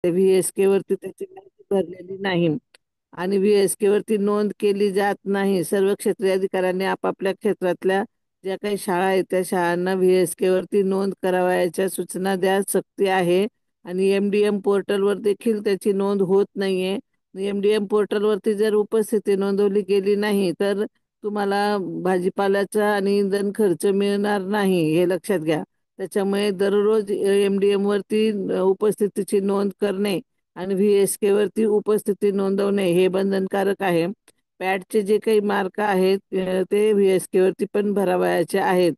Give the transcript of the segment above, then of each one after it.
व्हीएसके वरती त्याची माहिती भरलेली नाही आणि व्हीएसके वरती नोंद केली जात नाही. सर्व क्षेत्रीय अधिकाऱ्यांनी आपापल्या क्षेत्रातल्या ज्या काही शाळा आहेत त्या शाळांना व्हीएसके वरती नोंद करावयाच्या सूचना द्या सक्ती आहे. आणि एमडीएम पोर्टलवर देखील त्याची नोंद होत नाहीये. एमडीएम पोर्टलवरती जर उपस्थिती नोंदवली गेली नाही तर तुम्हाला भाजीपाल्याचा आणि इंधन खर्च मिळणार नाही, हे लक्षात घ्या. त्याच्यामुळे दररोज एमडीएम वरती उपस्थितीची नोंद करणे आणि व्हीएसके वरती उपस्थिती नोंदवणे हे बंधनकारक आहे. पॅटचे जे काही मार्क आहेत ते व्हीएसके वरती पण भरावयाचे आहेत.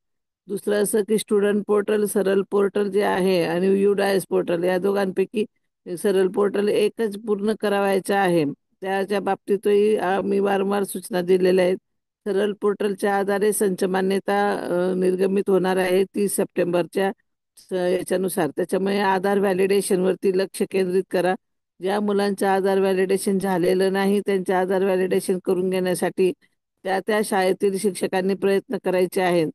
दुसरं असं की स्टुडंट पोर्टल, सरळ पोर्टल जे आहे आणि युडायस पोर्टल या दोघांपैकी सरळ पोर्टल एकच पूर्ण करावायचं आहे. त्याच्या बाबतीतही मी वारंवार सूचना दिलेल्या आहेत. सरळ पोर्टलच्या आधारे संच मान्यता निर्गमित होणार आहे 30 सप्टेंबरच्या याच्यानुसार. त्याच्यामुळे आधार व्हॅलिडेशन वरती लक्ष केंद्रित करा. ज्या मुलांचं आधार व्हॅलिडेशन झालेलं नाही त्यांचे आधार व्हॅलिडेशन करून घेण्यासाठी त्या त्या शाळेतील शिक्षकांनी प्रयत्न करायचे आहेत.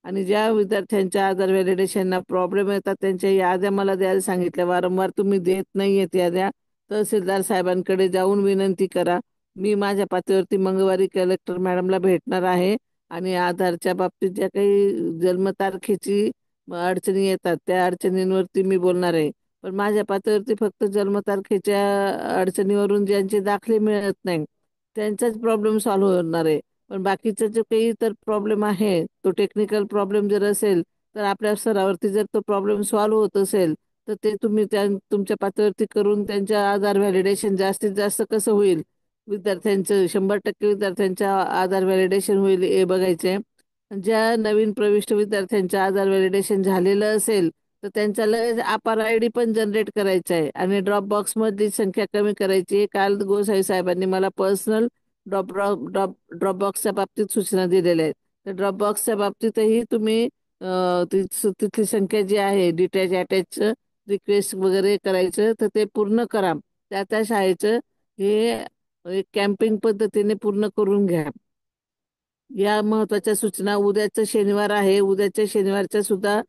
आणि ज्या विद्यार्थ्यांच्या आधार व्हॅलिडेशनना प्रॉब्लेम येतात त्यांच्या याद्या मला द्यायला सांगितल्या. वारंवार तुम्ही देत नाहीयेत याद्या. तहसीलदार साहेबांकडे जाऊन विनंती करा. मी माझ्या पातळीवरती मंगळवारी कलेक्टर मॅडमला भेटणार आहे आणि आधारच्या बाबतीत ज्या काही जन्मतारखेची अडचणी येतात त्या अडचणींवरती मी बोलणार आहे. पण माझ्या पातळीवरती फक्त जन्मतारखेच्या अडचणीवरून ज्यांचे दाखले मिळत नाही त्यांचाच प्रॉब्लेम सॉल्व्ह होणार आहे. पण बाकीचा जो काही इतर प्रॉब्लेम आहे तो टेक्निकल प्रॉब्लेम जर असेल तर आपल्या स्तरावरती जर तो प्रॉब्लेम सॉल्व्ह होत असेल तर ते तुम्ही तुमच्या पातळीवरती करून त्यांच्या आधार व्हॅलिडेशन जास्तीत जास्त कसं होईल, विद्यार्थ्यांचं 100% विद्यार्थ्यांच्या आधार व्हॅलिडेशन होईल हे बघायचे. ज्या नवीन प्रविष्ट विद्यार्थ्यांच्या आधार व्हॅलिडेशन झालेलं असेल तर त्यांचा लगेच अपार आय डी पण जनरेट करायचा आहे आणि ड्रॉप बॉक्समधली संख्या कमी करायची आहे. काल गोसाई साहेबांनी मला personal drop drop drop drop बॉक्सच्या बाबतीत सूचना दिलेल्या आहेत. तर ड्रॉप बॉक्सच्या बाबतीतही तुम्ही तिथली संख्या जी आहे डिटॅच अटॅचचं रिक्वेस्ट वगैरे करायचं तर ते पूर्ण करा. त्या त्या शाळेचं हे एक कॅम्पिंग पद्धतीने पूर्ण करून घ्या. या महत्वाच्या सूचना. उद्याचं शनिवार आहे. उद्याच्या शनिवारच्या सुद्धा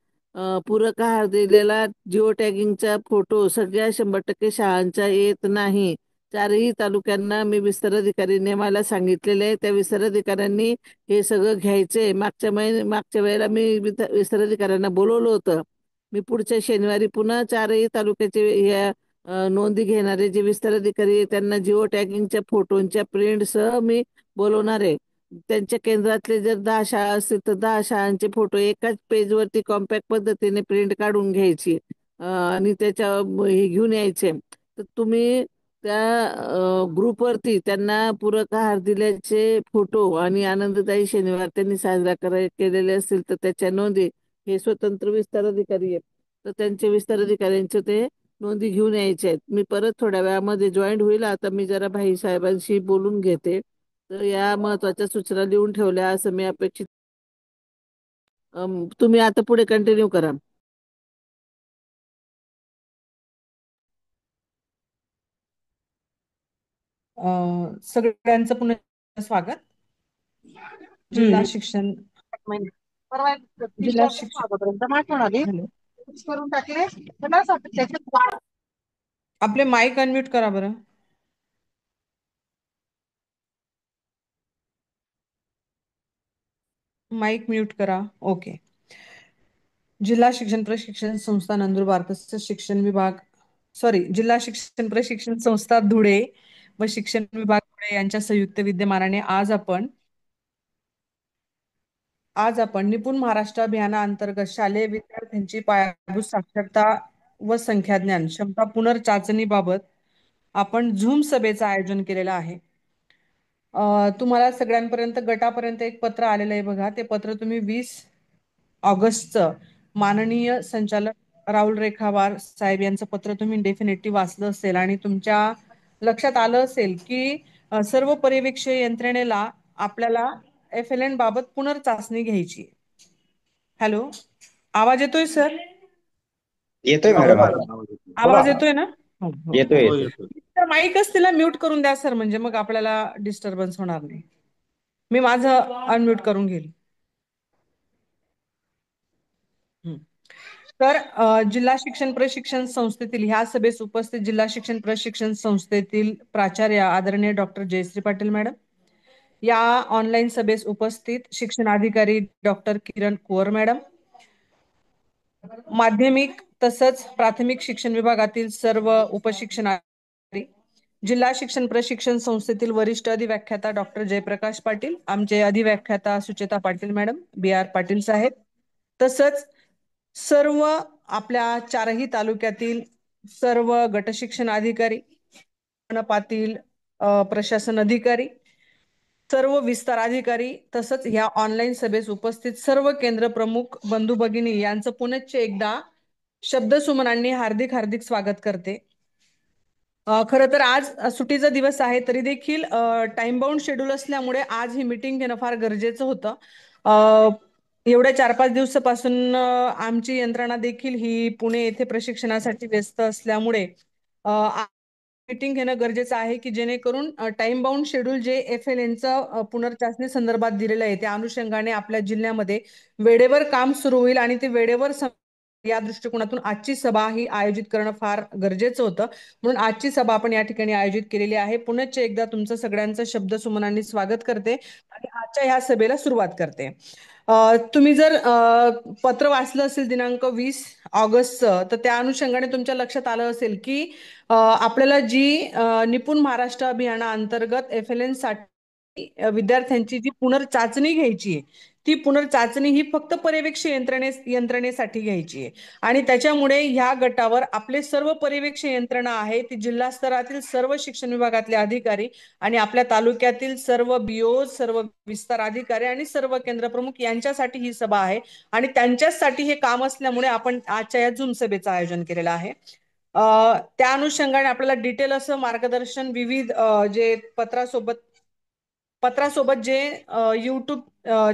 पूरक आहार दिलेला जिओ टॅगिंगचा फोटो सगळ्या 100% शाळांचा येत नाही. चारही तालुक्यांना मी विस्तार अधिकारी नेमायला सांगितलेले आहे. त्या विस्तार अधिकाऱ्यांनी हे सगळं घ्यायचंय. मागच्या वेळेला मी विस्तार अधिकाऱ्यांना बोलवलं होतं. मी पुढच्या शनिवारी पुन्हा चारही तालुक्याचे या नोंदी घेणारे जे विस्तार अधिकारी आहे त्यांना जिओ टॅगिंगच्या फोटोंच्या प्रिंटसह मी बोलवणार आहे. त्यांच्या केंद्रातले जर 10 शाळा असतील तर 10 शाळांचे फोटो एकाच पेजवरती कॉम्पॅक्ट पद्धतीने प्रिंट काढून घ्यायची आणि त्याच्या हे घेऊन यायचे. तर तुम्ही त्या ग्रुपवरती त्यांना पूरक आहार दिल्याचे फोटो आणि आनंददायी शनिवार त्यांनी साजरा केलेले असतील तर त्याच्या नोंदी, हे स्वतंत्र विस्तार अधिकारी आहेत तर त्यांचे विस्तार अधिकाऱ्यांचे ते नोंदी घेऊन यायचे आहेत. मी परत थोड्या वेळामध्ये जॉईंट होईल. आता मी जरा भाई साहेबांशी बोलून घेते. तर या महत्वाच्या सूचना लिहून ठेवल्या असं मी अपेक्षित. तुम्ही आता पुढे कंटिन्यू करा. सगळ्यांचं पुन्हा स्वागत. जिल्हा शिक्षण परवा 30 जिल्हा ऑगस्ट शिक्षण मागोपर्यंत मागवणारे हॅलो, करून टाकले त्याच्यात आपले माईक अनम्यूट करा बरं. माईक म्यूट करा. ओके. जिल्हा शिक्षण प्रशिक्षण संस्था नंदुरबार तसेच शिक्षण विभाग जिल्हा शिक्षण प्रशिक्षण संस्था धुळे व शिक्षण विभाग धुळे यांच्या संयुक्त विद्यमानाने आज आपण निपुण महाराष्ट्र अभियानाअंतर्गत शालेय विद्यार्थ्यांची पायाभूत साक्षरता व संख्याज्ञान क्षमता पुनर्चाचणीबाबत आपण झूम सभेचं आयोजन केलेलं आहे. तुम्हाला सगळ्यांपर्यंत गटापर्यंत एक पत्र आलेलं आहे बघा. ते पत्र तुम्ही 20 ऑगस्टचं माननीय संचालक राहुल रेखावार साहेब यांचं पत्र तुम्ही डेफिनेटली वाचलं असेल आणि तुमच्या लक्षात आलं असेल की सर्व पर्यवेक्षक यंत्रणेला आपल्याला FLN बाबत पुनर्चाचणी घ्यायची. हॅलो, आवाज येतोय सर? येतोय मॅडम. आवाज येतोय ना? येतोय येतोय. तर माईकच तिला म्यूट करून द्या सर, म्हणजे मग आपल्याला डिस्टर्बन्स होणार नाही. मी माझं अनम्यूट करून घेईल. तर जिल्हा शिक्षण प्रशिक्षण संस्थेतील ह्या सभेस उपस्थित जिल्हा शिक्षण प्रशिक्षण संस्थेतील प्राचार्य आदरणीय डॉक्टर जयश्री पाटील मॅडम, या ऑनलाईन सभेस उपस्थित शिक्षणाधिकारी डॉक्टर किरण कुवर मॅडम, माध्यमिक तसंच प्राथमिक शिक्षण विभागातील सर्व उपशिक्षणाधिकारी, जिल्हा शिक्षण प्रशिक्षण संस्थेतील वरिष्ठ अधिव्याख्याता डॉक्टर जयप्रकाश पाटील, आमचे अधिव्याख्याता सुचेता पाटील मॅडम, BR पाटील साहेब, तसंच सर्व आपल्या चारही तालुक्यातील सर्व गट शिक्षण अधिकारी, पाटील प्रशासन अधिकारी, सर्व विस्तार अधिकारी, तसंच ह्या ऑनलाईन सभेस उपस्थित सर्व केंद्र प्रमुख बंधू भगिनी यांचं पुनश्च एकदा शब्दसुमनांनी हार्दिक हार्दिक स्वागत करते. खरं तर आज सुट्टीचा दिवस आहे, तरी देखील टाइम बाउंड शेड्यूल असल्यामुळे आज ही मीटिंग घेणं फार गरजेचं होतं. एवढ्या 4-5 दिवसापासून आमची यंत्रणा देखील ही पुणे येथे प्रशिक्षणासाठी व्यस्त असल्यामुळे मीटिंग घेणं गरजेचं आहे की जेणेकरून टाइम बाउंड शेड्यूल जे FLNचं पुनर्चाचणी संदर्भात दिलेलं आहे त्या अनुषंगाने आपल्या जिल्ह्यामध्ये वेळेवर काम सुरू होईल आणि ते वेळेवर या दृष्टिकोनातून आजची सभा ही आयोजित करणं फार गरजेचं होतं. म्हणून आजची सभा आपण या ठिकाणी आयोजित केलेली आहे. पुनश्च एकदा तुमचं सगळ्यांचं शब्दसुमनांनी स्वागत करते आणि आजच्या ह्या सभेला सुरुवात करते. तुम्ही जर पत्र वाचलं असेल दिनांक 20 ऑगस्टचं, तर त्या अनुषंगाने तुमच्या लक्षात आलं असेल की आपल्याला जी निपुण महाराष्ट्र अभियानाअंतर्गत FLN साठी विद्यार्थ्यांची जी पुनर्चाचणी घ्यायची आहे, ती पुनर्चाचणी ही फक्त पर्यवेक्षक यंत्रणेसाठी घ्यायची आहे आणि त्याच्यामुळे ह्या गटावर आपले सर्व पर्यवेक्षक यंत्रणा आहे ती जिल्हा स्तरातील सर्व शिक्षण विभागातले अधिकारी आणि आपल्या तालुक्यातील सर्व BO, सर्व विस्तार अधिकारी आणि सर्व केंद्र प्रमुख यांच्यासाठी ही सभा आहे आणि त्यांच्यासाठी हे काम असल्यामुळे आपण आजच्या या झूम सभेचं आयोजन केलेलं आहे. त्या अनुषंगाने आपल्याला डिटेल असं मार्गदर्शन विविध जे पत्रासोबत जे YouTube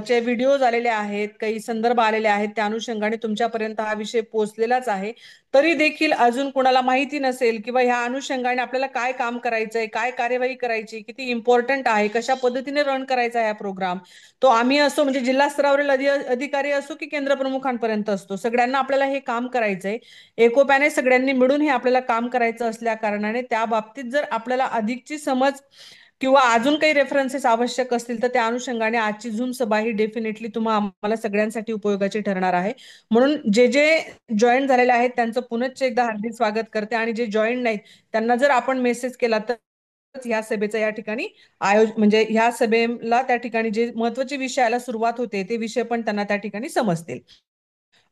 चे व्हिडिओज आलेले आहेत, काही संदर्भ आलेले आहेत, त्या अनुषंगाने तुमच्यापर्यंत हा विषय पोहोचलेलाच आहे. तरी देखील अजून कोणाला माहिती नसेल किंवा ह्या अनुषंगाने आपल्याला काय काम करायचंय, काय कार्यवाही करायची, किती इम्पॉर्टंट आहे, कशा पद्धतीने रन करायचा हा प्रोग्राम, तो आम्ही असो म्हणजे जिल्हा स्तरावरील अधिकारी असो की केंद्र प्रमुखांपर्यंत असतो, सगळ्यांना आपल्याला हे काम करायचंय. एकोप्याने सगळ्यांनी मिळून हे आपल्याला काम करायचं असल्या कारणाने त्या बाबतीत जर आपल्याला अधिकची समज किंवा अजून काही रेफरन्सेस आवश्यक असतील तर त्या अनुषंगाने आजची झूम सभा ही डेफिनेटली आम्हाला सगळ्यांसाठी उपयोगाची ठरणार आहे. म्हणून जे जॉईन झालेले आहेत त्यांचं पुनश्च एकदा हार्दिक स्वागत करते आणि जे जॉईन नाहीत त्यांना जर आपण मेसेज केला तर ह्या सभेचा या ठिकाणी म्हणजे ह्या सभेला त्या ठिकाणी जे महत्वाचे विषयाला सुरुवात होते ते विषय पण त्यांना त्या ठिकाणी समजतील.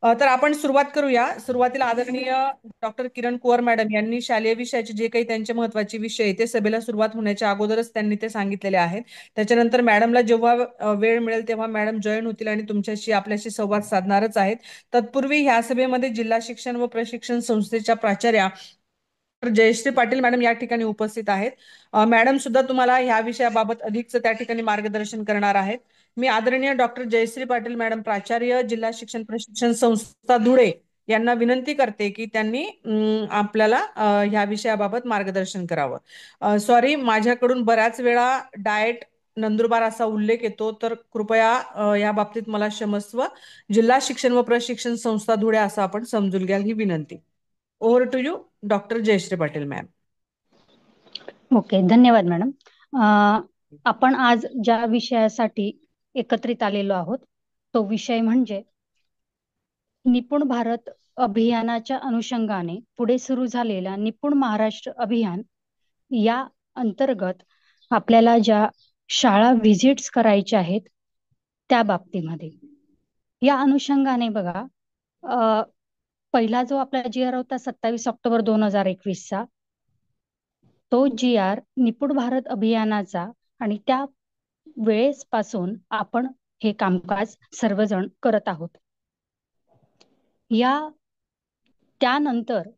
तर आपण सुरुवात करूया. सुरुवातीला आदरणीय डॉक्टर किरण कुवर मॅडम यांनी शालेय विषयाचे जे काही त्यांचे महत्वाचे विषय ते सभेला सुरुवात होण्याच्या अगोदरच त्यांनी ते सांगितलेले आहेत. त्याच्यानंतर मॅडमला जेव्हा वेळ मिळेल तेव्हा मॅडम जॉईन होतील आणि तुमच्याशी आपल्याशी संवाद साधणारच आहेत. तत्पूर्वी ह्या सभेमध्ये जिल्हा शिक्षण व प्रशिक्षण संस्थेच्या प्राचार्या जयश्री पाटील मॅडम या ठिकाणी उपस्थित आहेत. मॅडम सुद्धा तुम्हाला ह्या विषयाबाबत अधिकचं त्या ठिकाणी मार्गदर्शन करणार आहेत. मी आदरणीय डॉक्टर जयश्री पाटील मॅडम प्राचार्य जिल्हा शिक्षण प्रशिक्षण संस्था धुळे यांना विनंती करते की त्यांनी आपल्याला ह्या विषयाबाबत मार्गदर्शन करावं. सॉरी, माझ्याकडून बऱ्याच वेळा डाएट नंदुरबार असा उल्लेख येतो, तर कृपया या बाबतीत मला क्षमस्व. जिल्हा शिक्षण व प्रशिक्षण संस्था धुळे असं आपण समजून घ्याल ही विनंती. Over to you doctor Jayashree Patil ma'am. Okay, धन्यवाद मॅडम. आपण आज ज्या विषयासाठी एकत्रित आलेलो आहोत तो विषय म्हणजे निपुण भारत अभियानाच्या अनुषंगाने पुढे सुरू झालेला निपुण महाराष्ट्र अभियान या अंतर्गत आपल्याला ज्या शाळा व्हिजिट्स करायच्या आहेत त्या बाबतीमध्ये या अनुषंगाने बघा, पहिला जो आपला GR होता 27 ऑक्टोबर 2021 चा, तो GR निपुण भारत अभियानाचा आणि त्या वेळेसपासून आपण हे कामकाज सर्वजण करत आहोत. त्यानंतर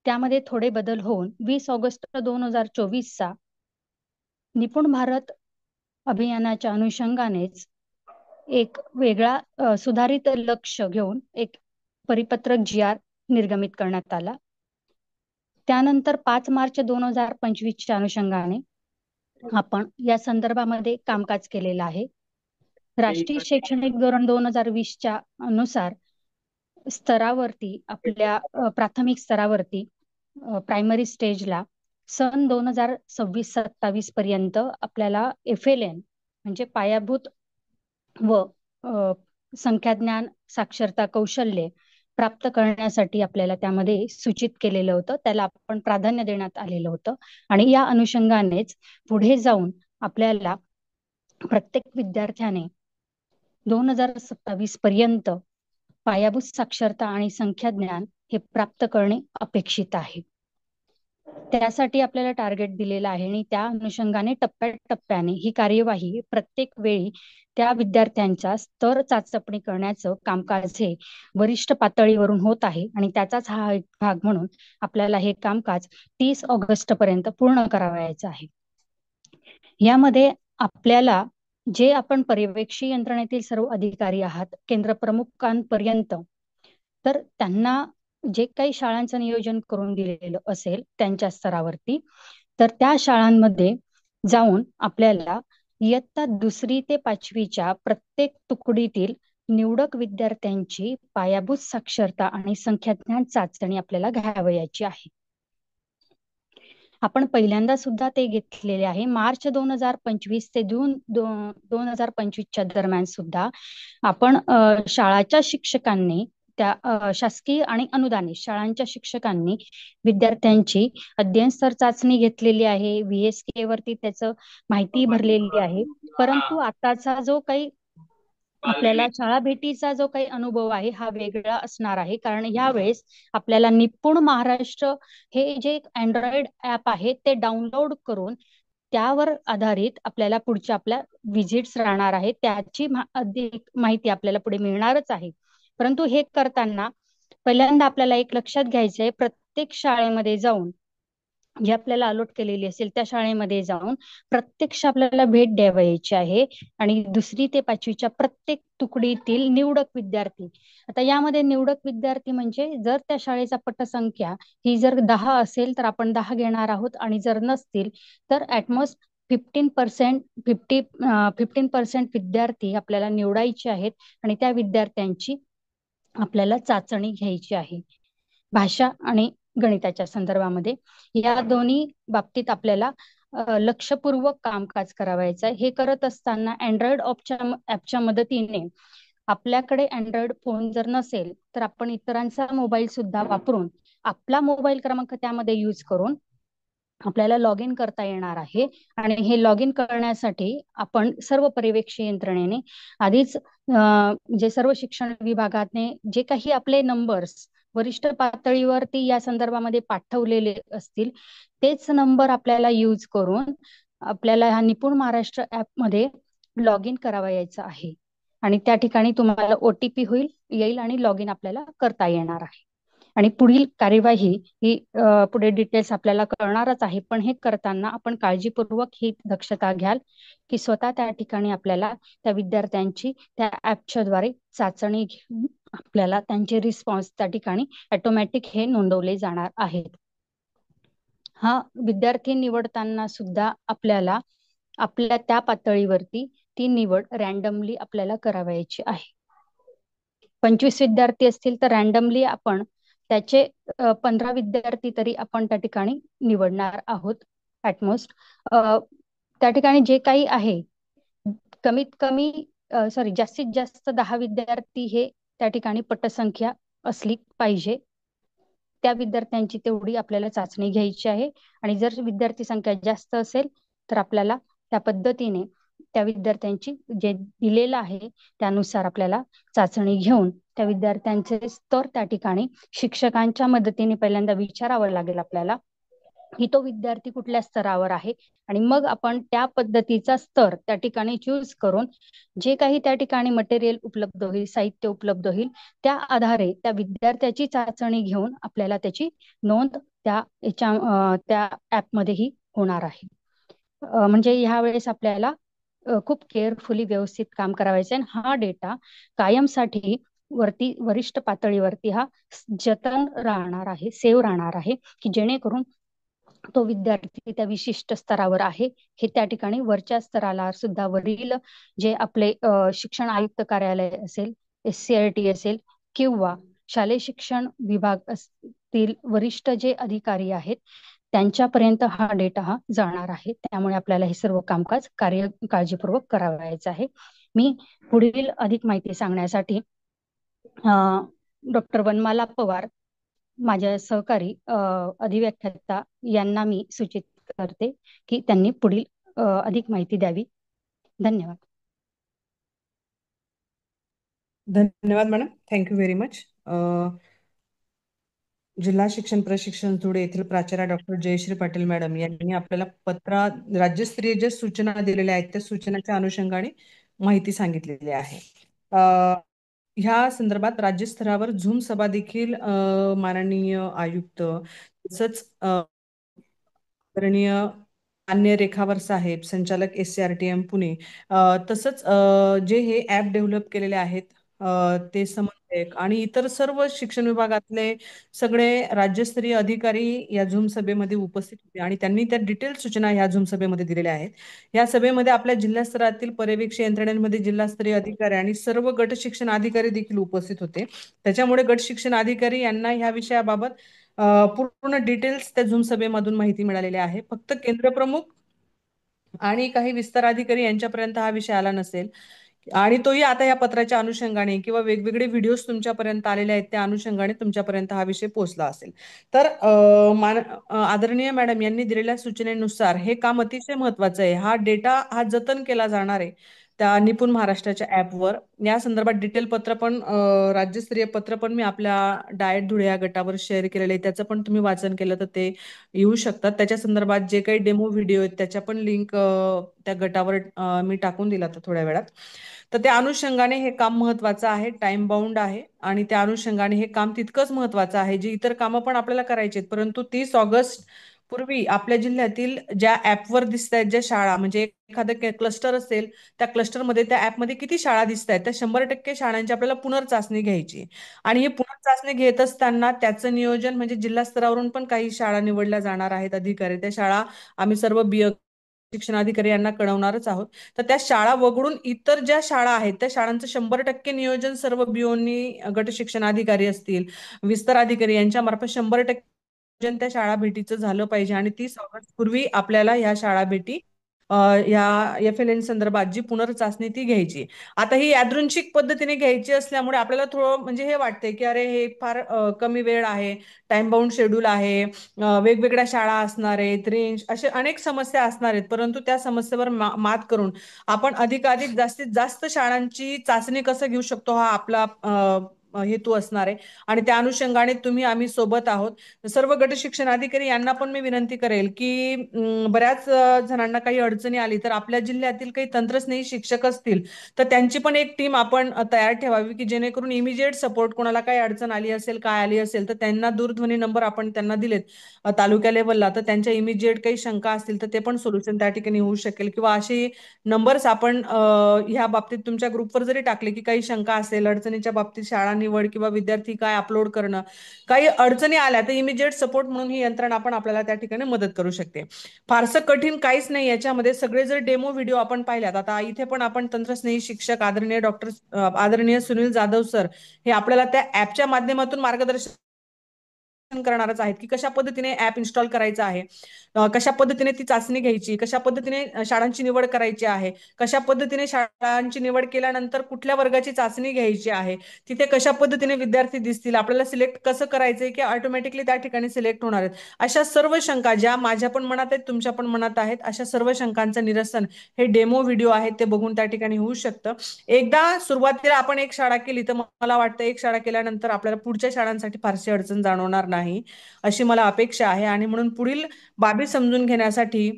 त्यामध्ये थोडे बदल होऊन 20 ऑगस्ट 2024 चा निपुण भारत अभियानाच्या अनुषंगानेच एक वेगळा सुधारित लक्ष घेऊन एक परिपत्रक GR निर्गमित करण्यात आला. त्यानंतर 5 मार्च 2025 च्या अनुषंगाने आपण या संदर्भामध्ये कामकाज केलेलं आहे. राष्ट्रीय शैक्षणिक धोरण 2020 च्या अनुसार स्तरावरती आपल्या प्राथमिक स्तरावरती प्रायमरी स्टेजला सन 2026-27 पर्यंत आपल्याला FLN म्हणजे पायाभूत व संख्याज्ञान साक्षरता कौशल्ये प्राप्त करण्यासाठी आपल्याला त्यामध्ये सूचित केलेलं होतं, त्याला आपण प्राधान्य देण्यात आलेलं होतं. आणि या अनुषंगानेच पुढे जाऊन आपल्याला प्रत्येक विद्यार्थ्याने 2027 पर्यंत पायाभूत साक्षरता आणि संख्याज्ञान हे प्राप्त करणे अपेक्षित आहे. त्यासाठी आपल्याला टार्गेट दिलेलं आहे आणि त्या अनुषंगाने टप्प्याटप्प्याने ही कार्यवाही प्रत्येक वेळी त्या विद्यार्थ्यांचा स्तर चाचपणी करण्याचं कामकाज हे वरिष्ठ पातळीवरून होत आहे आणि त्याचाच हा एक भाग म्हणून आपल्याला हे कामकाज 30 ऑगस्ट पर्यंत पूर्ण करावयाचं आहे. यामध्ये आपल्याला जे आपण पर्यवेक्षी यंत्रणेतील सर्व अधिकारी आहात केंद्र प्रमुखांपर्यंत, तर त्यांना जे काही शाळांचं नियोजन करून दिलेलं असेल त्यांच्या स्तरावरती, तर त्या शाळांमध्ये जाऊन आपल्याला इयत्ता 2री ते 5वीच्या प्रत्येक तुकडीतील निवडक विद्यार्थ्यांची पायाभूत साक्षरता आणि संख्याज्ञान चाचणी आपल्याला घ्यावयाची आहे. आपण पहिल्यांदा सुद्धा ते घेतलेले आहे. मार्च 2025 ते जून 2025च्या दरम्यान सुद्धा आपण शाळाच्या शिक्षकांनी त्या शासकीय आणि अनुदानित शाळांच्या शिक्षकांनी विद्यार्थ्यांची अध्ययन स्तर चाचणी घेतलेली आहे. VSK वरती त्याचं माहिती भरलेली आहे. परंतु आताचा जो काही आपल्याला शाळा भेटीचा जो काही अनुभव आहे हा वेगळा असणार आहे, कारण यावेळेस आपल्याला निपुण महाराष्ट्र हे जे अँड्रॉइड ऍप आहे ते डाउनलोड करून त्यावर आधारित आपल्याला पुढच्या आपल्या विजिट्स राहणार आहे, त्याची अधिक माहिती आपल्याला पुढे मिळणारच आहे. परंतु हे करताना पहिल्यांदा आपल्याला एक लक्षात घ्यायचं आहे, प्रत्येक शाळेमध्ये जाऊन जी आपल्याला अलॉट केलेली असेल त्या शाळेमध्ये जाऊन प्रत्यक्ष आपल्याला भेट द्यावयाची आहे आणि 2री ते 5वीच्या प्रत्येक तुकडीतील निवडक विद्यार्थी. आता यामध्ये निवडक विद्यार्थी म्हणजे जर त्या शाळेचा पटसंख्या ही जर 10 असेल तर आपण 10 घेणार आहोत आणि जर नसतील तर ॲटमोस्ट 15% विद्यार्थी आपल्याला निवडायचे आहेत आणि त्या विद्यार्थ्यांची आपल्याला चाचणी घ्यायची आहे. भाषा आणि गणिताच्या संदर्भामध्ये या दोन्ही बाबतीत आपल्याला लक्षपूर्वक कामकाज करावायचं आहे. हे करत असताना अँड्रॉइड ऍपच्या मदतीने आपल्याकडे अँड्रॉइड फोन जर नसेल तर आपण इतरांचा मोबाईल सुद्धा वापरून आपला मोबाईल क्रमांक त्यामध्ये यूज करून आपल्याला लॉग इन करता येणार आहे. आणि हे लॉग इन करण्यासाठी आपण सर्व पर्यवेक्षी यंत्रणेने आधीच जे सर्व शिक्षण विभागाने जे काही आपले नंबर्स वरिष्ठ पातळीवरती या संदर्भामध्ये पाठवलेले असतील तेच नंबर आपल्याला यूज करून आपल्याला हा निपुण महाराष्ट्र ऍप मध्ये लॉग इन करावयाचं आहे आणि त्या ठिकाणी तुम्हाला OTP येईल आणि लॉग इन आपल्याला करता येणार आहे. आणि पुढील कार्यवाही ही पुढे डिटेल्स आपल्याला कळणारच आहे, पण हे करताना आपण काळजीपूर्वक ही दक्षता घ्याल की स्वतः त्या ठिकाणी आपल्याला त्या विद्यार्थ्यांची त्या ऍपच्या द्वारे चाचणी घेऊन आपल्याला त्यांचे रिस्पॉन्स त्या ठिकाणी ऑटोमॅटिक हे नोंदवले जाणार आहेत. हा विद्यार्थी निवडताना सुद्धा आपल्याला आपल्या त्या पातळीवरती ती निवड रॅन्डमली आपल्याला करावयाची आहे. 25 विद्यार्थी असतील तर रॅन्डमली आपण त्याचे 15 विद्यार्थी तरी आपण त्या ठिकाणी निवडणार आहोत ॲटमोस्ट. त्या ठिकाणी जे काही आहे कमीत कमी जास्तीत जास्त 10 विद्यार्थी हे त्या ठिकाणी पटसंख्या असली पाहिजे. त्या विद्यार्थ्यांची तेवढी आपल्याला चाचणी घ्यायची आहे आणि जर विद्यार्थी संख्या जास्त असेल तर आपल्याला त्या पद्धतीने त्या विद्यार्थ्यांची जे दिलेलं आहे त्यानुसार आपल्याला चाचणी घेऊन त्या विद्यार्थ्यांचे स्तर त्या ठिकाणी शिक्षकांच्या मदतीने पहिल्यांदा विचारावं लागेल आपल्याला की तो विद्यार्थी कुठल्या स्तरावर आहे आणि मग आपण त्या पद्धतीचा स्तर त्या ठिकाणी चूज करून जे काही त्या ठिकाणी मटेरियल उपलब्ध होईल, साहित्य उपलब्ध होईल, त्या आधारे त्या विद्यार्थ्याची चाचणी घेऊन आपल्याला त्याची नोंद त्या ऍपमध्येही होणार आहे. म्हणजे ह्या वेळेस आपल्याला खूप केअरफुली व्यवस्थित काम करायचं आहे. हा डेटा कायमसाठी वरती वरिष्ठ पातळीवरती हा जतन राहणार आहे, सेव्ह राहणार आहे की जेणेकरून तो विद्यार्थी त्या विशिष्ट स्तरावर आहे हे त्या ठिकाणी वरच्या स्तराला सुद्धा वरील जे आपले शिक्षण आयुक्त कार्यालय असेल, SCRT असेल किंवा शालेय शिक्षण विभाग असतील वरिष्ठ जे अधिकारी आहेत त्यांच्यापर्यंत हा डेटा जाणार आहे. त्यामुळे आपल्याला हे सर्व कामकाज काळजीपूर्वक करावयाचं आहे. मी पुढील अधिक माहिती सांगण्यासाठी डॉक्टर वनमाला पवार माझ्या सहकारी अधिव्याख्याता यांना मी सूचित करते की त्यांनी पुढील अधिक माहिती द्यावी. धन्यवाद. धन्यवाद मॅडम, थँक्यू व्हेरी मच. जिल्हा शिक्षण प्रशिक्षण धुळे येथील प्राचार्य डॉक्टर जयश्री पाटील मॅडम यांनी आपल्याला राज्यस्तरीय ज्या सूचना दिलेल्या आहेत त्या सूचनाच्या अनुषंगाने माहिती सांगितलेली आहे. ह्या संदर्भात राज्यस्तरावर झूम सभा देखील माननीय आयुक्त तसंच आदरणीय मान्य रेखावर साहेब संचालक SCRTM पुणे तसंच जे हे ऍप डेव्हलप केलेले आहेत ते समन्वयक आणि इतर सर्व शिक्षण विभागातले सगळे राज्यस्तरीय अधिकारी या झूम सभेमध्ये उपस्थित होते आणि त्यांनी त्या डिटेल सूचना ह्या झूम सभेमध्ये दिलेल्या आहेत. या सभेमध्ये आपल्या जिल्हा स्तरातील पर्यवेक्षी यंत्रणेमध्ये जिल्हास्तरीय अधिकारी आणि सर्व गट शिक्षण अधिकारी देखील उपस्थित होते. त्याच्यामुळे गट शिक्षण अधिकारी यांना ह्या विषयाबाबत पूर्ण डिटेल्स त्या झूम सभेमधून माहिती मिळालेली आहे. फक्त केंद्रप्रमुख आणि काही विस्तार अधिकारी यांच्यापर्यंत हा विषय आला नसेल आणि तोही आता या पत्राच्या अनुषंगाने किंवा वेगवेगळे व्हिडिओज तुमच्यापर्यंत आलेले आहेत त्या अनुषंगाने तुमच्यापर्यंत हा विषय पोहोचला असेल. तर आदरणीय मॅडम यांनी दिलेल्या सूचनेनुसार हे काम अतिशय महत्वाचं आहे. हा डेटा हा जतन केला जाणार आहे त्या निपुण महाराष्ट्राच्या ऍपवर. या संदर्भात डिटेल पत्र पण राज्यस्तरीय पत्र पण मी आपल्या डाएट धुळे या गटावर शेअर केलेलं आहे. त्याचं पण तुम्ही वाचन केलं तर ते येऊ शकतात. त्याच्या संदर्भात जे काही डेमो व्हिडिओ आहेत त्याच्या पण लिंक त्या गटावर मी टाकून दिला तर थोड्या वेळात. तर त्या अनुषंगाने हे काम महत्वाचं आहे, टाइम बाउंड आहे आणि त्या अनुषंगाने हे काम तितकंच महत्वाचं आहे. जी इतर कामं पण आपल्याला करायची आहेत, परंतु 30 ऑगस्ट पूर्वी आपल्या जिल्ह्यातील ज्या ऍपवर दिसत आहेत ज्या शाळा म्हणजे एखादं क्लस्टर असेल त्या क्लस्टरमध्ये त्या ऍपमध्ये किती शाळा दिसत आहेत त्या 100% शाळांची आपल्याला पुनर्चाचणी घ्यायची आणि ही पुनर्चाचणी घेत असताना त्याचं नियोजन म्हणजे जिल्हा स्तरावरून पण काही शाळा निवडल्या जाणार आहेत अधिकारी. त्या शाळा आम्ही सर्व शिक्षणाधिकारी यांना कळवणारच आहोत. तर त्या शाळा वगळून इतर ज्या शाळा आहेत त्या शाळांचं 100% नियोजन सर्व बीओनी गट शिक्षणाधिकारी असतील विस्तार अधिकारी यांच्या मार्फत 100% त्या शाळा भेटीचं झालं पाहिजे आणि 30 ऑगस्ट पूर्वी आपल्याला ह्या शाळा भेटी या FLN संदर्भात जी पुनर्चाचणी ती घ्यायची. आता ही यादृच्छिक पद्धतीने घ्यायची असल्यामुळे आपल्याला थोडं म्हणजे हे वाटतंय की अरे हे फार कमी वेळ आहे, टाइम बाउंड शेड्यूल आहे, वेगवेगळ्या शाळा असणार आहेत, रेंज असे अनेक समस्या असणार आहेत. परंतु त्या समस्येवर मात करून आपण अधिकाधिक जास्तीत जास्त शाळांची चाचणी कसं घेऊ शकतो हा आपला हेतू असणार आहे आणि त्या अनुषंगाने तुम्ही आम्ही सोबत आहोत. सर्व गट शिक्षण अधिकारी यांना पण मी विनंती करेल की बऱ्याच जणांना काही अडचणी आली तर आपल्या जिल्ह्यातील काही तंत्रस्नेही शिक्षक असतील तर त्यांची पण एक टीम आपण तयार ठेवावी की जेणेकरून इमिजिएट सपोर्ट कोणाला काही अडचण आली असेल काय आली असेल तर त्यांना दूरध्वनी नंबर आपण त्यांना दिलेत तालुक्या लेवलला तर त्यांच्या इमिजिएट काही शंका असतील तर ते पण सोल्युशन त्या ठिकाणी होऊ शकेल किंवा अशी नंबर्स आपण ह्या बाबतीत तुमच्या ग्रुपवर जरी टाकले की काही शंका असेल अडचणीच्या बाबतीत शाळा निवड किंवा विद्यार्थी काय अपलोड करणं काही अडचणी आल्या तर इमिजिएट सपोर्ट म्हणून ही यंत्रणा आपण आपल्याला त्या ठिकाणी मदत करू शकते. फारसं कठीण काहीच नाही याच्यामध्ये. सगळे जर डेमो व्हिडिओ आपण पाहिल्यात आता इथे पण आपण तंत्रस्नेही शिक्षक आदरणीय सुनील जाधव सर हे आपल्याला त्या ऍपच्या माध्यमातून मार्गदर्शन करणारच आहेत की कशा पद्धतीने ऍप इन्स्टॉल करायचं आहे, कशा पद्धतीने ती चाचणी घ्यायची, कशा पद्धतीने शाळांची निवड करायची आहे, कशा पद्धतीने शाळांची निवड केल्यानंतर कुठल्या वर्गाची चाचणी घ्यायची आहे, तिथे कशा पद्धतीने विद्यार्थी दिसतील, आपल्याला सिलेक्ट कसं करायचंय की ऑटोमॅटिकली त्या ठिकाणी सिलेक्ट होणार आहेत. अशा सर्व शंका ज्या माझ्या पण मनात आहेत तुमच्या पण मनात आहेत अशा सर्व शंकांचं निरसन हे डेमो व्हिडिओ आहेत ते बघून त्या ठिकाणी होऊ शकतं. एकदा सुरुवातीला आपण एक शाळा केली तर मला वाटतं एक शाळा केल्यानंतर आपल्याला पुढच्या शाळांसाठी फारशी अडचण जाणवणार नाही अशी मला अपेक्षा आहे आणि म्हणून पुढील बाबी समजून घेण्यासाठी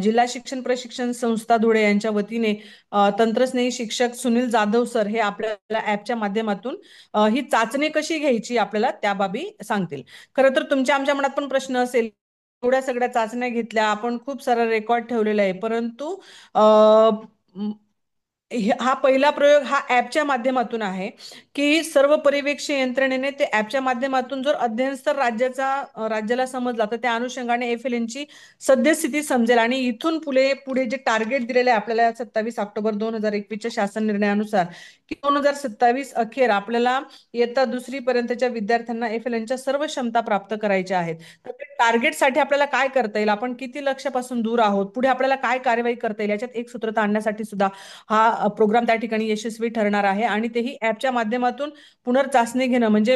जिल्हा शिक्षण प्रशिक्षण संस्था धुळे यांच्या वतीने तंत्रस्नेही शिक्षक सुनील जाधव सर हे आपल्याला ऍपच्या माध्यमातून ही चाचणी कशी घ्यायची आपल्याला त्या बाबी सांगतील. खरं तर तुमच्या आमच्या मनात पण प्रश्न असेल एवढ्या सगळ्या चाचण्या घेतल्या आपण खूप सारा रेकॉर्ड ठेवलेला आहे परंतु हा पहिला प्रयोग हा ऍपच्या माध्यमातून आहे, की सर्व पर्यवेक्षण यंत्रणेने ते ऍपच्या माध्यमातून जर अध्ययन स्तर राज्याला समजला तर त्या अनुषंगाने FLNची सद्यस्थिती समजेल आणि इथून पुढे जे टार्गेट दिलेले आहे आपल्याला 27 ऑक्टोबर 2021च्या शासन निर्णयानुसार, की 2027 अखेर आपल्याला इयत्ता 2री पर्यंतच्या विद्यार्थ्यांना FLNच्या सर्व क्षमता प्राप्त करायच्या आहेत. तर ते टार्गेटसाठी आपल्याला काय करता येईल, आपण किती लक्ष्यापासून दूर आहोत, पुढे आपल्याला काय कार्यवाही करता येईल, याच्यात एक सूत्रता आणण्यासाठी सुद्धा हा प्रोग्राम त्या ठिकाणी यशस्वी ठरणार आहे. आणि तेही ऍपच्या माध्यमातून पुनर्चाचणी घेणं म्हणजे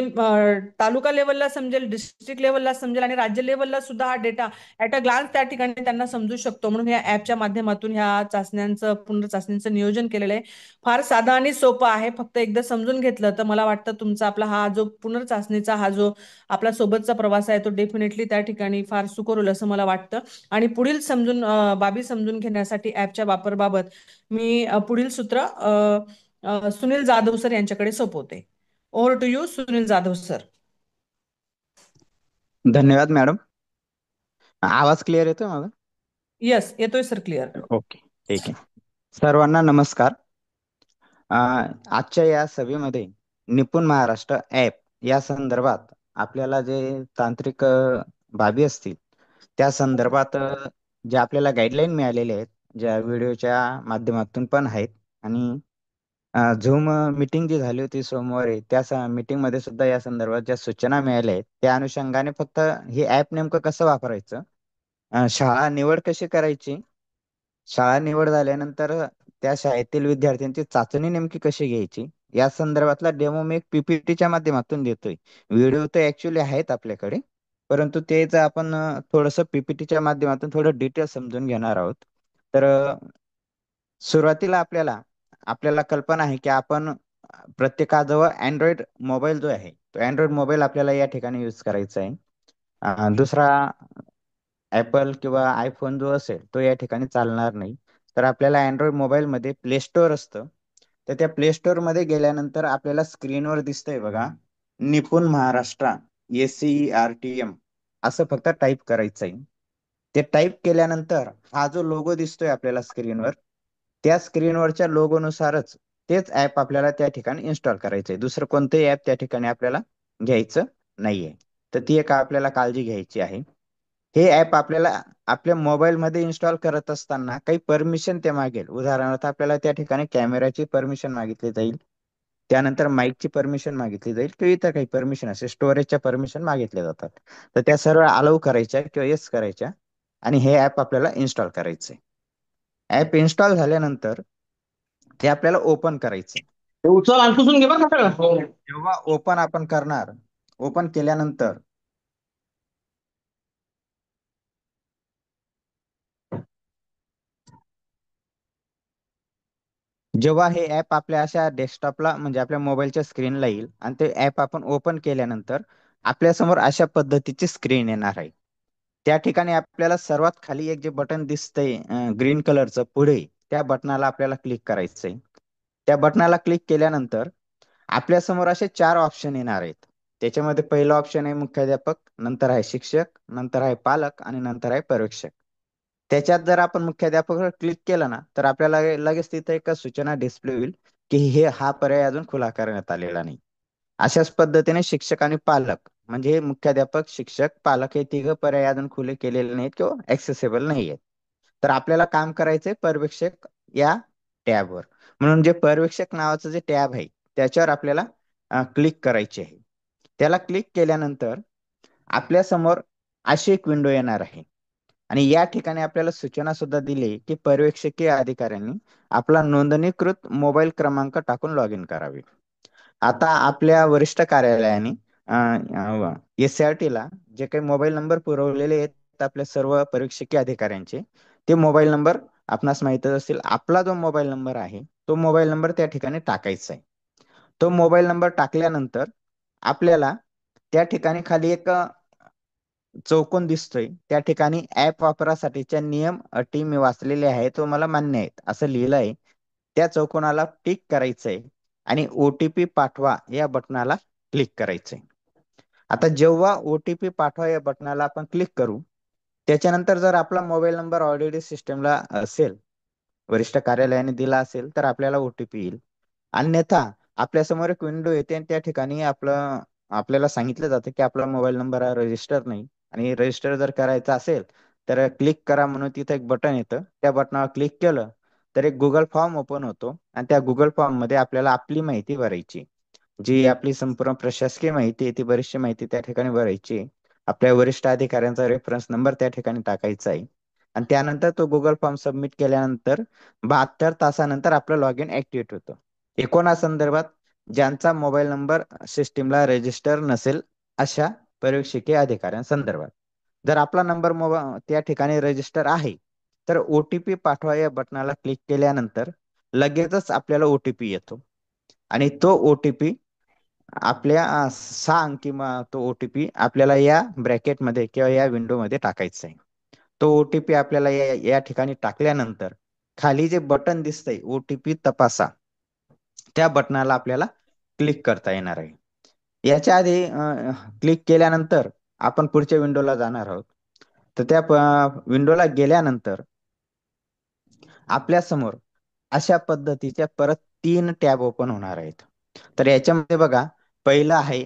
तालुका लेवलला समजेल, डिस्ट्रिक्ट लेवलला समजेल आणि राज्य लेवलला सुद्धा हा डेटा ऍट अ ग्लान्स त्या ठिकाणी त्यांना समजू शकतो. म्हणून या ऍपच्या माध्यमातून ह्या पुनर्चाचणीचं नियोजन केलेलं आहे. फार साधा आणि सोपं आहे. फक्त एकदा समजून घेतलं तर मला वाटतं तुमचा आपला हा जो पुनर्चाचणीचा हा जो आपला सोबतचा प्रवास आहे तो डेफिनेटली त्या ठिकाणी फार सुकर होईल असं मला वाटतं. आणि पुढील बाबी समजून घेण्यासाठी ऍपच्या वापराबाबत मी पुढील सूत्र सुनील जाधव सर यांच्याकडे सोपवते. Over to you Sunil Jadhav sir. धन्यवाद मॅडम. आवाज क्लिअर येतोय माझा? येस, येतोय सर क्लिअर. ओके, ठीक आहे. सर्वांना नमस्कार. आजच्या या सभेमध्ये निपुण महाराष्ट्र ऍप या संदर्भात आपल्याला जे तांत्रिक बाबी असतील त्या संदर्भात जे आपल्याला गाईडलाईन मिळालेले आहेत, ज्या व्हिडिओच्या माध्यमातून पण आहेत आणि झूम मीटिंग जी झाली होती सोमवारी त्या मीटिंग मध्ये सुद्धा या संदर्भात ज्या सूचना मिळाल्या आहेत त्या अनुषंगाने फक्त हे ऍप नेमकं कसं वापरायचं, शाळा निवड कशी करायची, शाळा निवड झाल्यानंतर त्या शाळेतील विद्यार्थ्यांची चाचणी नेमकी कशी घ्यायची या संदर्भातला डेमो मी एक PPTच्या माध्यमातून देतोय. व्हिडिओ तर ऍक्च्युली आहेत आपल्याकडे, परंतु तेच आपण थोडंसं PPTच्या माध्यमातून थोडं डिटेल समजून घेणार आहोत. तर सुरुवातीला आपल्याला कल्पना आहे की आपण प्रत्येकाजवळ अँड्रॉइड मोबाईल जो आहे तो अँड्रॉइड मोबाईल आपल्याला या ठिकाणी यूज करायचा आहे. दुसरा ऍपल किंवा आयफोन जो असेल तो या ठिकाणी चालणार नाही. तर आपल्याला अँड्रॉइड मोबाईलमध्ये प्ले स्टोअर असतं. तर त्या प्ले स्टोअर मध्ये गेल्यानंतर आपल्याला स्क्रीनवर दिसतंय बघा, निपुण महाराष्ट्र SCERTM असं फक्त टाईप करायचं आहे. ते टाईप केल्यानंतर हा जो लोगो दिसतोय आपल्याला स्क्रीनवर, त्या स्क्रीनवरच्या लोगोनुसारच तेच ऍप आपल्याला त्या ठिकाणी इन्स्टॉल करायचंय. दुसरं कोणतंही ऍप त्या ठिकाणी आपल्याला घ्यायचं नाहीये. तर ती एक आपल्याला काळजी घ्यायची आहे. हे ऍप आपल्याला आपल्या मोबाईलमध्ये इन्स्टॉल करत असताना काही परमिशन ते मागेल. उदाहरणार्थ आपल्याला त्या ठिकाणी कॅमेराची परमिशन मागितली जाईल, त्यानंतर माईकची परमिशन मागितली जाईल किंवा इतर काही परमिशन असेल, स्टोरेजच्या परमिशन मागितल्या जातात. तर त्या सर्व अलाउ करायच्या किंवा येस करायच्या आणि हे ऍप आपल्याला इन्स्टॉल करायचंय. ऍप इन्स्टॉल झाल्यानंतर ते आपल्याला ओपन करायचंय. उचल आणि पुसून घे बरं का सगळं. जेव्हा ओपन आपण करणार, ओपन केल्यानंतर जेव्हा हे ऍप आपल्या अशा डेस्कटॉपला म्हणजे आपल्या मोबाईलच्या स्क्रीनला येईल आणि ते ऍप आपण ओपन केल्यानंतर आपल्या समोर अशा पद्धतीची स्क्रीन येणार आहे. त्या ठिकाणी आपल्याला सर्वात खाली एक जे बटन दिसतंय ग्रीन कलरचं पुढे, त्या बटनाला आपल्याला क्लिक करायचंय. त्या बटनाला क्लिक केल्यानंतर आपल्या समोर असे 4 ऑप्शन येणार आहेत. त्याच्यामध्ये पहिलं ऑप्शन आहे मुख्याध्यापक, नंतर आहे शिक्षक, नंतर आहे पालक आणि नंतर आहे पर्यवेक्षक. त्याच्यात जर आपण मुख्याध्यापकावर क्लिक केलं ना तर आपल्याला लगेच तिथे एक सूचना डिस्प्ले होईल की हा पर्याय अजून खुला करण्यात आलेला नाही. अशाच पद्धतीने शिक्षक आणि पालक म्हणजे मुख्याध्यापक, शिक्षक, पालक हे तिघ पर्याय अजून खुले केलेले नाहीत किंवा ऍक्सेसेबल नाही आहेत. तर आपल्याला काम करायचंय पर्यवेक्षक या टॅबवर. म्हणून जे पर्यवेक्षक नावाचं जे टॅब आहे त्याच्यावर आपल्याला क्लिक करायचे आहे. त्याला क्लिक केल्यानंतर आपल्या समोर अशी एक विंडो येणार आहे आणि या ठिकाणी आपल्याला सूचना सुद्धा दिली की पर्यवेक्षकीय अधिकाऱ्यांनी आपला नोंदणीकृत मोबाईल क्रमांक टाकून लॉग इन करावे. आता आपल्या वरिष्ठ कार्यालयाने SCERT ला जे काही मोबाईल नंबर पुरवलेले आहेत आपल्या सर्व परीक्षकीय अधिकाऱ्यांचे, ते मोबाईल नंबर आपणास माहितच असतील. आपला जो मोबाईल नंबर आहे तो मोबाईल नंबर त्या ठिकाणी टाकायचा आहे. तो मोबाईल नंबर टाकल्यानंतर आपल्याला त्या ठिकाणी खाली एक चौकोन दिसतोय, त्या ठिकाणी ऍप वापरासाठीच्या नियम अटी मी वाचलेले आहेत तो मला मान्य आहेत असं लिहिलं आहे. त्या चौकोनाला टिक करायचंय आणि OTP पाठवा या बटनाला क्लिक करायचंय. आता जेव्हा OTP पाठवा या बटनाला आपण क्लिक करू, त्याच्यानंतर जर आपला मोबाईल नंबर ऑलरेडी सिस्टमला असेल वरिष्ठ कार्यालयाने दिला असेल तर आपल्याला ओटीपी येईल. अन्यथा आपल्यासमोर एक विंडो येते आणि त्या ठिकाणी आपल्याला सांगितलं जातं की आपला मोबाईल नंबर हा रजिस्टर नाही, आणि रजिस्टर जर करायचा असेल तर क्लिक करा म्हणून तिथं एक बटन येतं. त्या बटनावर क्लिक केलं तर एक गुगल फॉर्म ओपन होतो, आणि त्या गुगल फॉर्म मध्ये आपल्याला आपली माहिती भरायची, जी आपली संपूर्ण प्रशासकीय माहिती आहे ती बरीचशी माहिती त्या ठिकाणी भरायची. आपल्या वरिष्ठ अधिकाऱ्यांचा रेफरन्स नंबर त्या ठिकाणी टाकायचा आहे, आणि त्यानंतर तो गुगल फॉर्म सबमिट केल्यानंतर 72 तासानंतर आपलं लॉग इन ऍक्टिव्हेट होतं. हे कोणासंदर्भात? ज्यांचा मोबाईल नंबर सिस्टीमला रजिस्टर नसेल अशा पर्यवेक्षकीय अधिकाऱ्यांसंदर्भात. जर आपला नंबर त्या ठिकाणी रजिस्टर आहे तर ओटीपी पाठवा या बटनाला क्लिक केल्यानंतर लगेचच आपल्याला ओटीपी येतो, आणि तो ओटीपी आपल्या 6 अंकी तो ओटीपी आपल्याला या ब्रॅकेटमध्ये किंवा या विंडोमध्ये टाकायचा आहे. तो ओटीपी आपल्याला या ठिकाणी टाकल्यानंतर खाली जे बटन दिसतंय ओटीपी तपासा, त्या बटनाला आपल्याला क्लिक करता येणार आहे. याच्या आधी क्लिक केल्यानंतर आपण पुढच्या विंडोला जाणार आहोत. तर त्या विंडोला गेल्यानंतर आपल्या समोर अशा पद्धतीच्या परत 3 टॅब ओपन होणार आहेत. तर याच्यामध्ये बघा, पहिलं आहे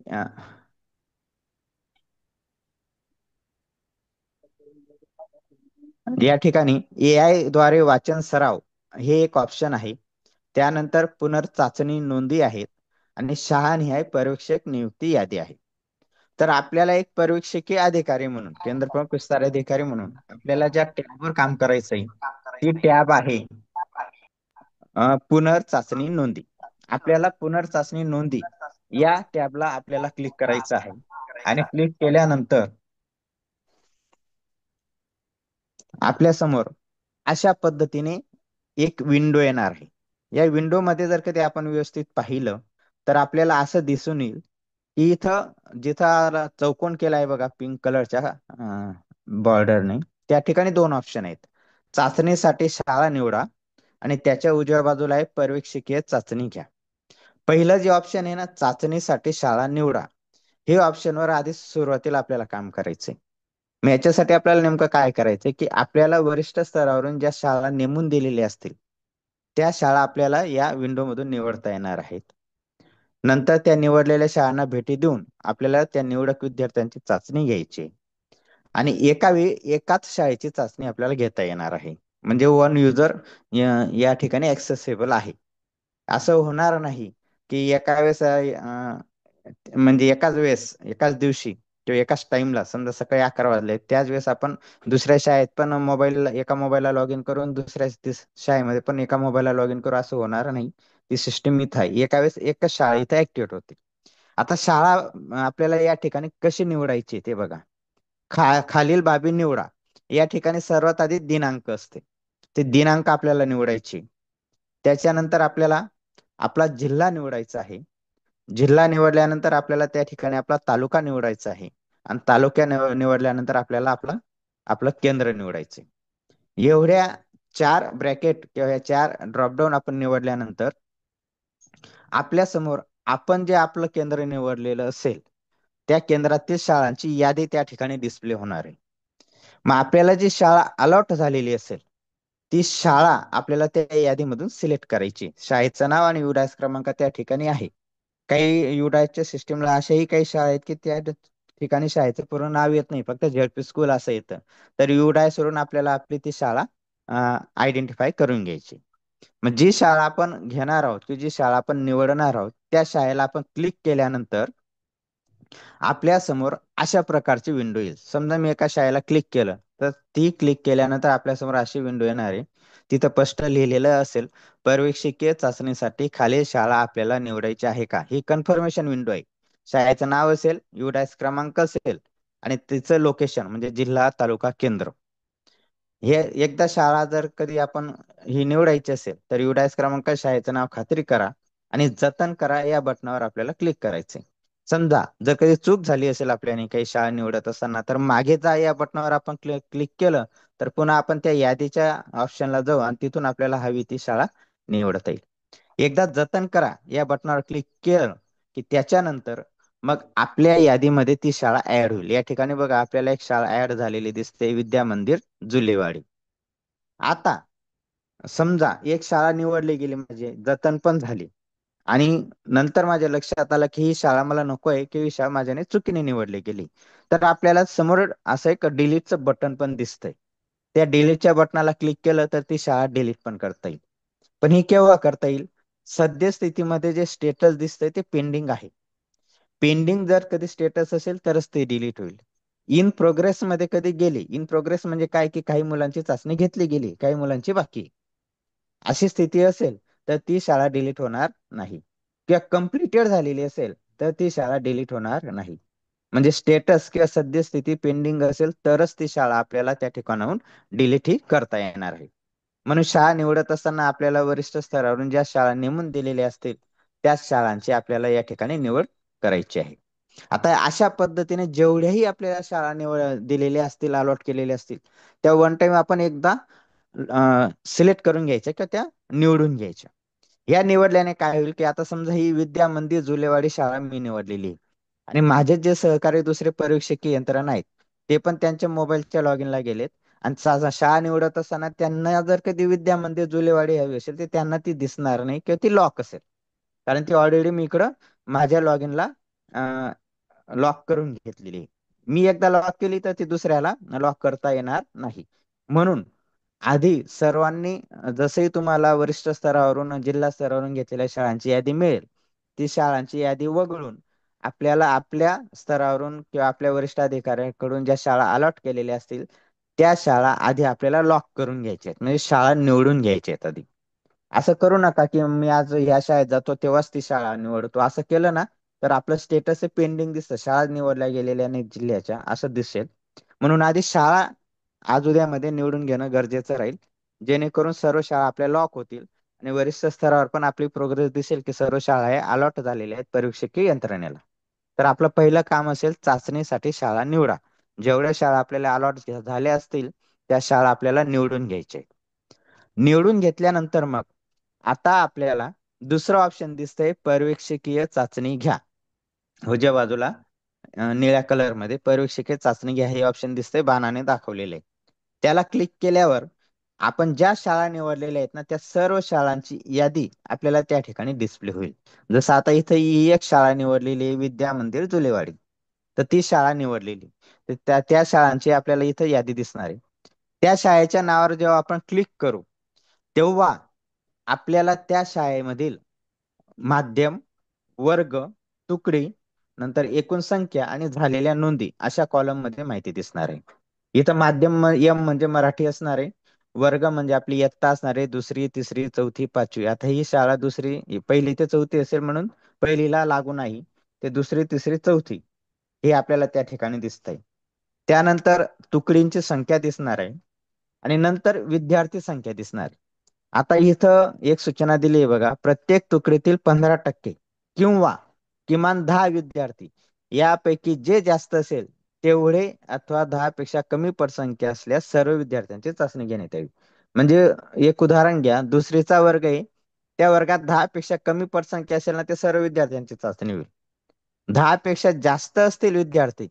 अ, या ठिकाणी एआय द्वारे वाचन सराव हे एक ऑप्शन आहे. त्यानंतर पुनर्चाचणी नोंदी आहेत, आणि शहानिहाय पर्यवेक्षक नियुक्ती यादी आहे. तर आपल्याला एक पर्यवेक्षकीय अधिकारी म्हणून, केंद्र प्रमुख विस्तार अधिकारी म्हणून आपल्याला ज्या टॅबवर काम करायचं आहे ती टॅब आहे पुनर्चाचणी नोंदी. आपल्याला पुनर्चाचणी नोंदी या टॅबला आपल्याला क्लिक करायचं आहे, आणि क्लिक केल्यानंतर आपल्या समोर अशा पद्धतीने एक विंडो येणार आहे. या विंडोमध्ये जर कधी आपण व्यवस्थित पाहिलं तर आपल्याला असं दिसून येईल की इथं जिथं चौकोन केला आहे बघा पिंक कलरच्या बॉर्डरने, त्या ठिकाणी 2 ऑप्शन आहेत. चाचणीसाठी शाळा निवडा, आणि त्याच्या उजव्या बाजूला आहे पर्यवेक्षकीय चाचणी घ्या. पहिलं जे ऑप्शन आहे ना, चाचणीसाठी शाळा निवडा, हे ऑप्शनवर आधी सुरुवातीला आपल्याला काम करायचंय. मग याच्यासाठी आपल्याला नेमकं काय करायचंय की आपल्याला वरिष्ठ स्तरावरून ज्या शाळा नेमून दिलेल्या असतील त्या शाळा आपल्याला या विंडोमधून निवडता येणार आहेत. नंतर त्या निवडलेल्या शाळांना भेटी देऊन आपल्याला त्या निवडक विद्यार्थ्यांची चाचणी घ्यायची, आणि एका वेळी एकाच शाळेची चाचणी आपल्याला घेता येणार आहे. म्हणजे वन युजर या ठिकाणी ऍक्सेसेबल आहे. असं होणार नाही की एका वेळेस म्हणजे एकाच दिवशी किंवा एकाच टाइमला, समजा सकाळी 11 वाजले त्याच वेळेस आपण दुसऱ्या शाळेत पण एका मोबाईलला लॉग इन करून दुसऱ्या शाळेमध्ये पण एका मोबाईलला लॉग इन करू, असं होणार नाही. ती सिस्टीम इथं आहे, एका वेळेस एकच शाळा इथं ऍक्टिव्हेट होते. आता शाळा आपल्याला या ठिकाणी कशी निवडायची ते बघा. खालील बाबी निवडा. या ठिकाणी सर्वात आधी दिनांक असते, ते दिनांक आपल्याला निवडायची. त्याच्यानंतर आपल्याला आपला जिल्हा निवडायचा आहे. जिल्हा निवडल्यानंतर आपल्याला त्या ठिकाणी आपला तालुका निवडायचा आहे, आणि तालुका निवडल्यानंतर आपल्याला आपलं केंद्र निवडायचे. एवढ्या 4 ब्रॅकेट किंवा या 4 ड्रॉपडाऊन आपण निवडल्यानंतर आपल्या समोर आपण जे आपलं केंद्र निवडलेलं असेल त्या केंद्रातील शाळांची यादी त्या ठिकाणी डिस्प्ले होणार आहे. मग आपल्याला जी शाळा अलॉट झालेली असेल ती शाळा आपल्याला त्या यादीमधून सिलेक्ट करायची. शाळेचं नाव आणि युडायस क्रमांक त्या ठिकाणी आहे. काही युडायसच्या सिस्टीमला अशाही काही शाळा आहेत की त्या ठिकाणी शाळेचं पूर्ण नाव येत नाही, फक्त झेडपी स्कूल असं येतं. तर युडायस वरून आपल्याला आपली ती शाळा आयडेंटिफाय करून घ्यायची. मग जी शाळा आपण घेणार आहोत की जी शाळा आपण निवडणार आहोत त्या शाळेला आपण क्लिक केल्यानंतर आपल्या समोर अशा प्रकारची विंडो येईल. समजा मी एका शाळेला क्लिक केलं तर ती क्लिक केल्यानंतर आपल्या समोर अशी विंडो येणार आहे. तिथं स्पष्ट लिहिलेलं असेल पर्यवेक्षकीय चाचणीसाठी खालील शाळा आपल्याला निवडायची आहे का, ही कन्फर्मेशन विंडो आहे. शाळेचं नाव असेल, युडायस क्रमांक असेल, आणि तिचं लोकेशन म्हणजे जिल्हा तालुका केंद्र. हे एकदा शाळा जर कधी आपण ही निवडायची असेल तर युडायस क्रमांक शाळेचं नाव खात्री करा आणि जतन करा या बटनावर आपल्याला क्लिक करायचे. समजा जर कधी चूक झाली असेल आपल्याने काही शाळा निवडत असताना तर मागे जा या बटनावर आपण क्लिक केलं तर पुन्हा आपण त्या यादीच्या ऑप्शनला जाऊ आणि तिथून आपल्याला हवी ती शाळा निवडता येईल. एकदा जतन करा या बटनावर क्लिक केलं की त्याच्यानंतर मग आपल्या यादीमध्ये ती शाळा ऍड होईल. या ठिकाणी बघा आपल्याला एक शाळा ऍड झालेली दिसते, विद्या मंदिर जुलेवाडी. आता समजा एक शाळा निवडली गेली, म्हणजे जतन पण झाली, आणि नंतर माझ्या लक्षात आलं की ही शाळा मला नको आहे, की ही शाळा माझ्याने चुकीने निवडली गेली, तर आपल्याला समोर असं एक डिलीटचं बटन पण दिसतंय. त्या डिलीटच्या बटनाला क्लिक केलं तर ती शाळा डिलीट पण करता येईल. पण ही केव्हा करता येईल? सद्यस्थितीमध्ये जे स्टेटस दिसतंय ते पेंडिंग आहे. पेंडिंग जर कधी स्टेटस असेल तरच ते डिलीट होईल. इन प्रोग्रेस मध्ये कधी गेली, इन प्रोग्रेस म्हणजे काय, की काही मुलांची चाचणी घेतली गेली, काही मुलांची बाकी आहे, अशी स्थिती असेल तर ती शाळा डिलीट होणार नाही. किंवा कम्प्लिटेड झालेली असेल तर ती शाळा डिलीट होणार नाही. म्हणजे स्टेटस किंवा सद्यस्थिती पेंडिंग असेल तरच ती शाळा आपल्याला त्या ठिकाणाहून डिलीट ही करता येणार आहे. म्हणून शाळा निवडत असताना आपल्याला वरिष्ठ स्तरावरून ज्या शाळा नेमून दिलेल्या असतील त्याच शाळांची आपल्याला या ठिकाणी निवड करायची आहे. आता अशा पद्धतीने जेवढ्याही आपल्याला शाळा निवड दिलेल्या असतील, अलॉट केलेल्या असतील, त्या वन टाइम आपण एकदा सिलेक्ट करून घ्यायच्या किंवा त्या निवडून घ्यायच्या. या निवडल्याने काय होईल, की आता समजा ही विद्या मंदिर जुलेवाडी शाळा मी निवडलेली आहे, आणि माझे जे सहकारी दुसरे परीक्षकीय यंत्रणा आहेत ते पण त्यांच्या मोबाईलच्या लॉग इनला गेलेत, आणि शाळा निवडत असताना त्यांना जर कधी विद्या मंदिर जुलेवाडी हवी असेल तर त्यांना ती दिसणार नाही किंवा ती लॉक असेल, कारण ती ऑलरेडी मी इकडं माझ्या लॉग इनला लॉक करून घेतलेली आहे. मी एकदा लॉक केली तर ती दुसऱ्याला लॉक करता येणार नाही. म्हणून आधी सर्वांनी, जसंही तुम्हाला वरिष्ठ स्तरावरून जिल्हा स्तरावरून घेतलेल्या शाळांची यादी मिळेल, ती शाळांची यादी वगळून आपल्याला आपल्या स्तरावरून किंवा आपल्या वरिष्ठ अधिकाऱ्यांकडून ज्या शाळा अलॉट केलेल्या असतील त्या शाळा आधी आपल्याला लॉक करून घ्यायच्या आहेत, म्हणजे शाळा निवडून घ्यायच्या आहेत आधी. असं करू नका की मी आज ह्या शाळेत जातो तेव्हाच ती शाळा निवडतो. असं केलं ना तर आपलं स्टेटस हे पेंडिंग दिसतं, शाळा निवडल्या गेलेल्या नाही जिल्ह्याच्या असं दिसेल. म्हणून आधी शाळा आज उद्यामध्ये निवडून घेणं गरजेचं राहील, जेणेकरून सर्व शाळा आपल्या लॉक होतील आणि वरिष्ठ स्तरावर पण आपली प्रोग्रेस दिसेल की सर्व शाळा हे अलॉट झालेल्या आहेत परीक्षकीय यंत्रणेला. तर आपलं पहिलं काम असेल, चाचणीसाठी शाळा निवडा. जेवढ्या शाळा आपल्याला अलॉट झाल्या असतील त्या शाळा आपल्याला निवडून घ्यायच्या आहेत. निवडून घेतल्यानंतर मग आता आपल्याला दुसरं ऑप्शन दिसतंय, पर्यवेक्षकीय चाचणी घ्या. उजव्या बाजूला निळ्या कलर मध्ये पर्यवेक्षकीय चाचणी घ्या हे ऑप्शन दिसतंय, बाणाने दाखवलेले. त्याला क्लिक केल्यावर आपण ज्या शाळा निवडलेल्या आहेत ना त्या सर्व शाळांची यादी आपल्याला त्या ठिकाणी डिस्प्ले होईल. जसं आता इथं ही एक शाळा निवडलेली आहे, विद्या मंदिर जुलेवाडी, तर ती शाळा निवडलेली, तर त्या त्या शाळांची आपल्याला इथं यादी दिसणार आहे. त्या शाळेच्या नावावर जेव्हा आपण क्लिक करू तेव्हा आपल्याला त्या शाळेमधील माध्यम, वर्ग, तुकडी, नंतर एकूण संख्या आणि झालेल्या नोंदी अशा कॉलम मध्ये माहिती दिसणार आहे. इथं माध्यम एम म्हणजे मराठी असणार आहे, वर्ग म्हणजे आपली इयत्ता असणार आहे, दुसरी, तिसरी, चौथी, पाचवी. आता ही शाळा पहिली ते चौथी असेल म्हणून पहिलीला लागू नाही, ते दुसरी, तिसरी, चौथी हे आपल्याला त्या ठिकाणी दिसतंय. त्यानंतर तुकडींची संख्या दिसणार आहे आणि नंतर विद्यार्थी संख्या दिसणार आहे. आता इथं एक सूचना दिली आहे बघा, प्रत्येक तुकडीतील 15% किंवा किमान 10 विद्यार्थी यापैकी जे जास्त असेल तेवढे, अथवा 10 पेक्षा कमी पटसंख्या असल्यास सर्व विद्यार्थ्यांची चाचणी घेण्यात यावी. म्हणजे एक उदाहरण घ्या, दुसरीचा वर्ग आहे, त्या वर्गात 10 पेक्षा कमी पटसंख्या असेल ना ते सर्व विद्यार्थ्यांची चाचणी होईल. 10 पेक्षा जास्त असतील विद्यार्थी,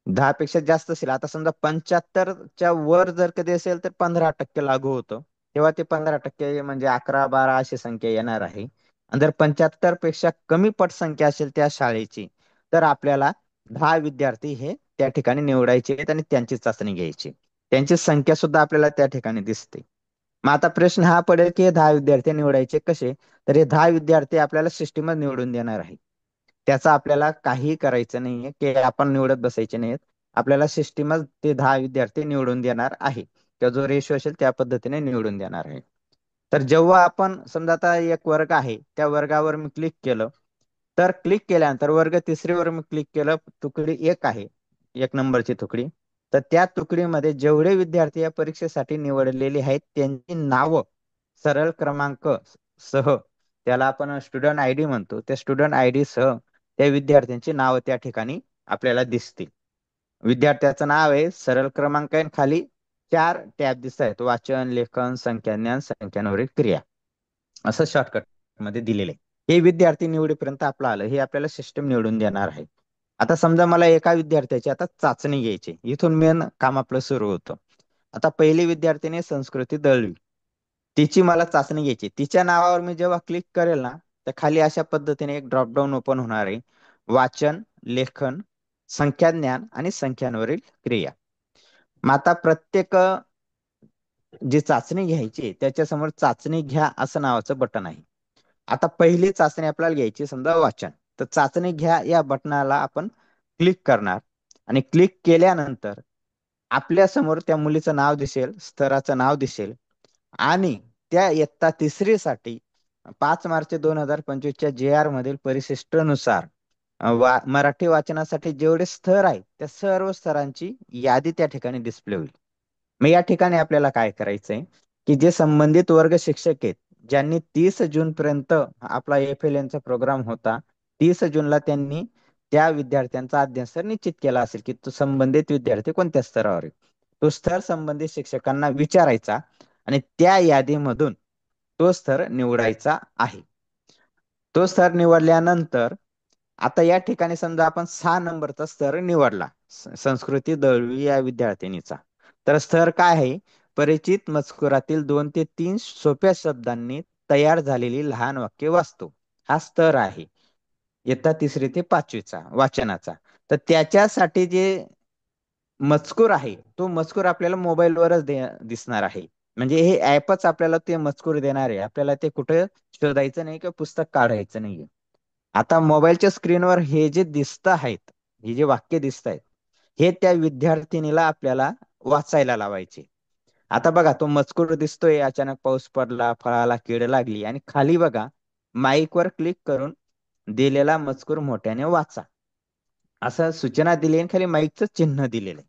10 पेक्षा जास्त असेल, आता समजा 75च्या वर जर कधी असेल तर 15% लागू होतं, तेव्हा ते 15% म्हणजे 11-12 अशी संख्या येणार आहे. आणि जर 75 पेक्षा कमी पटसंख्या असेल त्या शाळेची तर आपल्याला 10 विद्यार्थी हे त्या ठिकाणी निवडायचे आहेत आणि त्यांची चाचणी घ्यायची. त्यांची संख्या सुद्धा आपल्याला त्या ठिकाणी दिसते. मग आता प्रश्न हा पडेल की हे 10 विद्यार्थी निवडायचे कसे? तर हे 10 विद्यार्थी आपल्याला सिस्टीमच निवडून देणार आहे. त्याचा आपल्याला काही करायचं नाहीये की आपण निवडत बसायचे नाहीत. आपल्याला सिस्टीमच ते 10 विद्यार्थी निवडून देणार आहे, किंवा जो रेशो असेल त्या पद्धतीने निवडून देणार आहे. तर जेव्हा आपण समजा आता एक वर्ग आहे त्या वर्गावर मी क्लिक केलं, तर क्लिक केल्यानंतर वर्ग तिसरीवर मी क्लिक केलं, तुकडी एक आहे, 1 नंबरची तुकडी, तर त्या तुकडीमध्ये जेवढे विद्यार्थी या परीक्षेसाठी निवडलेले आहेत त्यांची नावं सरळ क्रमांक सह, त्याला आपण स्टुडंट आय डी म्हणतो, त्या स्टुडंट आय डी सह त्या विद्यार्थ्यांची नावं त्या ठिकाणी आपल्याला दिसतील. विद्यार्थ्याचं नाव आहे, सरळ क्रमांक आहे, खाली 4 टॅब दिसत आहेत, वाचन, लेखन, संख्याज्ञान, संख्यांवरील क्रिया, असं शॉर्टकट मध्ये दिलेलं आहे. हे विद्यार्थी निवडीपर्यंत आपलं आलं, हे आपल्याला सिस्टम निवडून देणार आहे. आता समजा मला एका विद्यार्थ्याची आता चाचणी घ्यायची, इथून मेन काम आपलं सुरू होतं. आता पहिली विद्यार्थिनी संस्कृती दळवी, तिची मला चाचणी घ्यायची. तिच्या नावावर मी जेव्हा क्लिक करेल ना, तर खाली अशा पद्धतीने एक ड्रॉपडाऊन ओपन होणार आहे. वाचन, लेखन, संख्याज्ञान आणि संख्यांवरील क्रिया. मग आता प्रत्येक जी चाचणी घ्यायची आहे, त्याच्यासमोर चाचणी घ्या असं नावाचं बटन आहे. आता पहिली चाचणी आपल्याला घ्यायची समजा वाचन, तर चाचणी घ्या या बटनाला आपण क्लिक करणार आणि क्लिक केल्यानंतर आपल्या समोर त्या मुलीचं नाव दिसेल, स्तराचं नाव दिसेल आणि त्या इयत्ता तिसरीसाठी 5 मार्च 2025च्या JR मधील परिशिष्टानुसार मराठी वाचनासाठी जेवढे स्तर आहेत त्या सर्व स्तरांची यादी त्या ठिकाणी डिस्प्ले होईल. मग या ठिकाणी आपल्याला काय करायचंय की जे संबंधित वर्ग शिक्षक आहेत, ज्यांनी 30 जून पर्यंत आपला FLN चा प्रोग्राम होता, 30 जूनला त्यांनी त्या विद्यार्थ्यांचा अध्ययन निश्चित केला असेल की तो संबंधित विद्यार्थी कोणत्या स्तरावर आहे. तो स्तर संबंधित शिक्षकांना विचारायचा आणि त्या यादीमधून तो स्तर निवडायचा आहे. तो स्तर निवडल्यानंतर आता या ठिकाणी समजा आपण 6 नंबरचा स्तर निवडला संस्कृती दळवी या विद्यार्थिनीचा, तर स्तर काय आहे? परिचित मजकुरातील 2 ते 3 सोप्या शब्दांनी तयार झालेली लहान वाक्य वाचतो, हा स्तर आहे इयत्ता 3 ते 5वीचा वाचनाचा. तर त्याच्यासाठी जे मजकूर आहे तो मजकूर आपल्याला मोबाईलवरच दिसणार आहे. म्हणजे हे ऍपच आपल्याला ते मजकूर देणार आहे. आपल्याला ते कुठे शोधायचं नाही किंवा पुस्तक काढायचं नाहीये. आता मोबाईलच्या स्क्रीनवर हे जे दिसत आहेत, हे जे वाक्य दिसत आहेत, हे त्या विद्यार्थिनीला आपल्याला वाचायला लावायचे. आता बघा तो मजकूर दिसतोय, अचानक पाऊस पडला, फळाला कीड लागली आणि खाली बघा माईक वर क्लिक करून दिलेला मजकूर मोठ्याने वाचा असं सूचना दिली आणि खाली माईकचं चिन्ह दिलेलं आहे.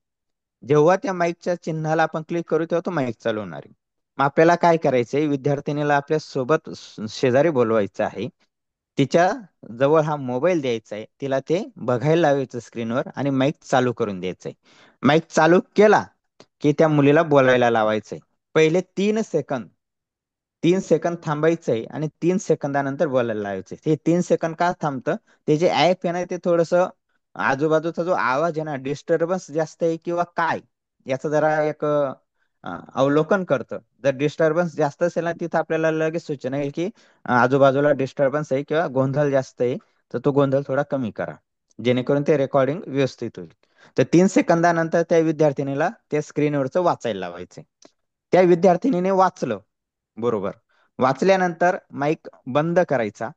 जेव्हा त्या माईकच्या चिन्हाला आपण क्लिक करू तेव्हा तो माईक चालू होणार आहे. मग आपल्याला काय करायचंय, विद्यार्थिनीला आपल्या सोबत शेजारी बोलवायचं आहे, तिच्या जवळ हा मोबाईल द्यायचा आहे, तिला ते बघायला लावायचं स्क्रीनवर आणि माईक चालू करून द्यायचंय. माईक चालू केला की त्या मुलीला बोलायला लावायचंय. पहिले 3 सेकंद थांबायचंय आणि 3 सेकंदानंतर बोलायला लावायचंय. हे 3 सेकंद का थांबतं? ते जे ऍप आहे ना ते थोडस आजूबाजूचा जो आवाज आहे ना, डिस्टर्बन्स जास्त आहे किंवा काय, याचं जरा एक अवलोकन करतं. जर डिस्टर्बन्स जास्त असेल ना, तिथं आपल्याला लगेच सूचना येईल की आजूबाजूला डिस्टर्बन्स आहे किंवा गोंधळ जास्त आहे, तर तो गोंधळ थोडा कमी करा, जेणेकरून ते रेकॉर्डिंग व्यवस्थित होईल. तर 3 सेकंदानंतर त्या विद्यार्थिनीला त्या स्क्रीनवरचं वाचायला लावायचंय. त्या विद्यार्थिनीने वाचलं बरोबर. वाचल्यानंतर माईक बंद करायचा.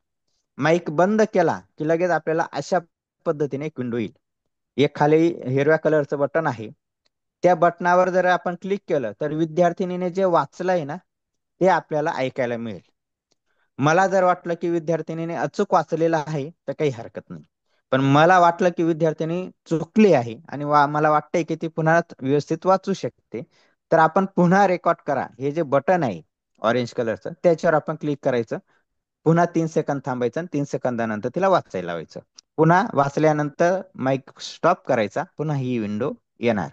माईक बंद केला की लगेच आपल्याला अशा पद्धतीने एक विंडो येईल. एक खाली हिरव्या कलरचं बटन आहे, त्या बटनावर जर आपण क्लिक केलं तर विद्यार्थिनीने जे वाचलंय ना ते आपल्याला ऐकायला मिळेल. मला जर वाटलं की विद्यार्थिनीने अचूक वाचलेलं आहे तर काही हरकत नाही, पण मला वाटलं की विद्यार्थिनी चुकली आहे आणि मला वाटतंय की ती पुन्हा व्यवस्थित वाचू शकते, तर आपण पुन्हा रेकॉर्ड करा हे जे बटन आहे ऑरेंज कलरचं, त्याच्यावर आपण क्लिक करायचं. पुन्हा 3 सेकंद थांबायचं आणि 3 सेकंदानंतर तिला वाचायला लावायचं. पुन्हा वाचल्यानंतर माईक स्टॉप करायचा, पुन्हा ही विंडो येणार.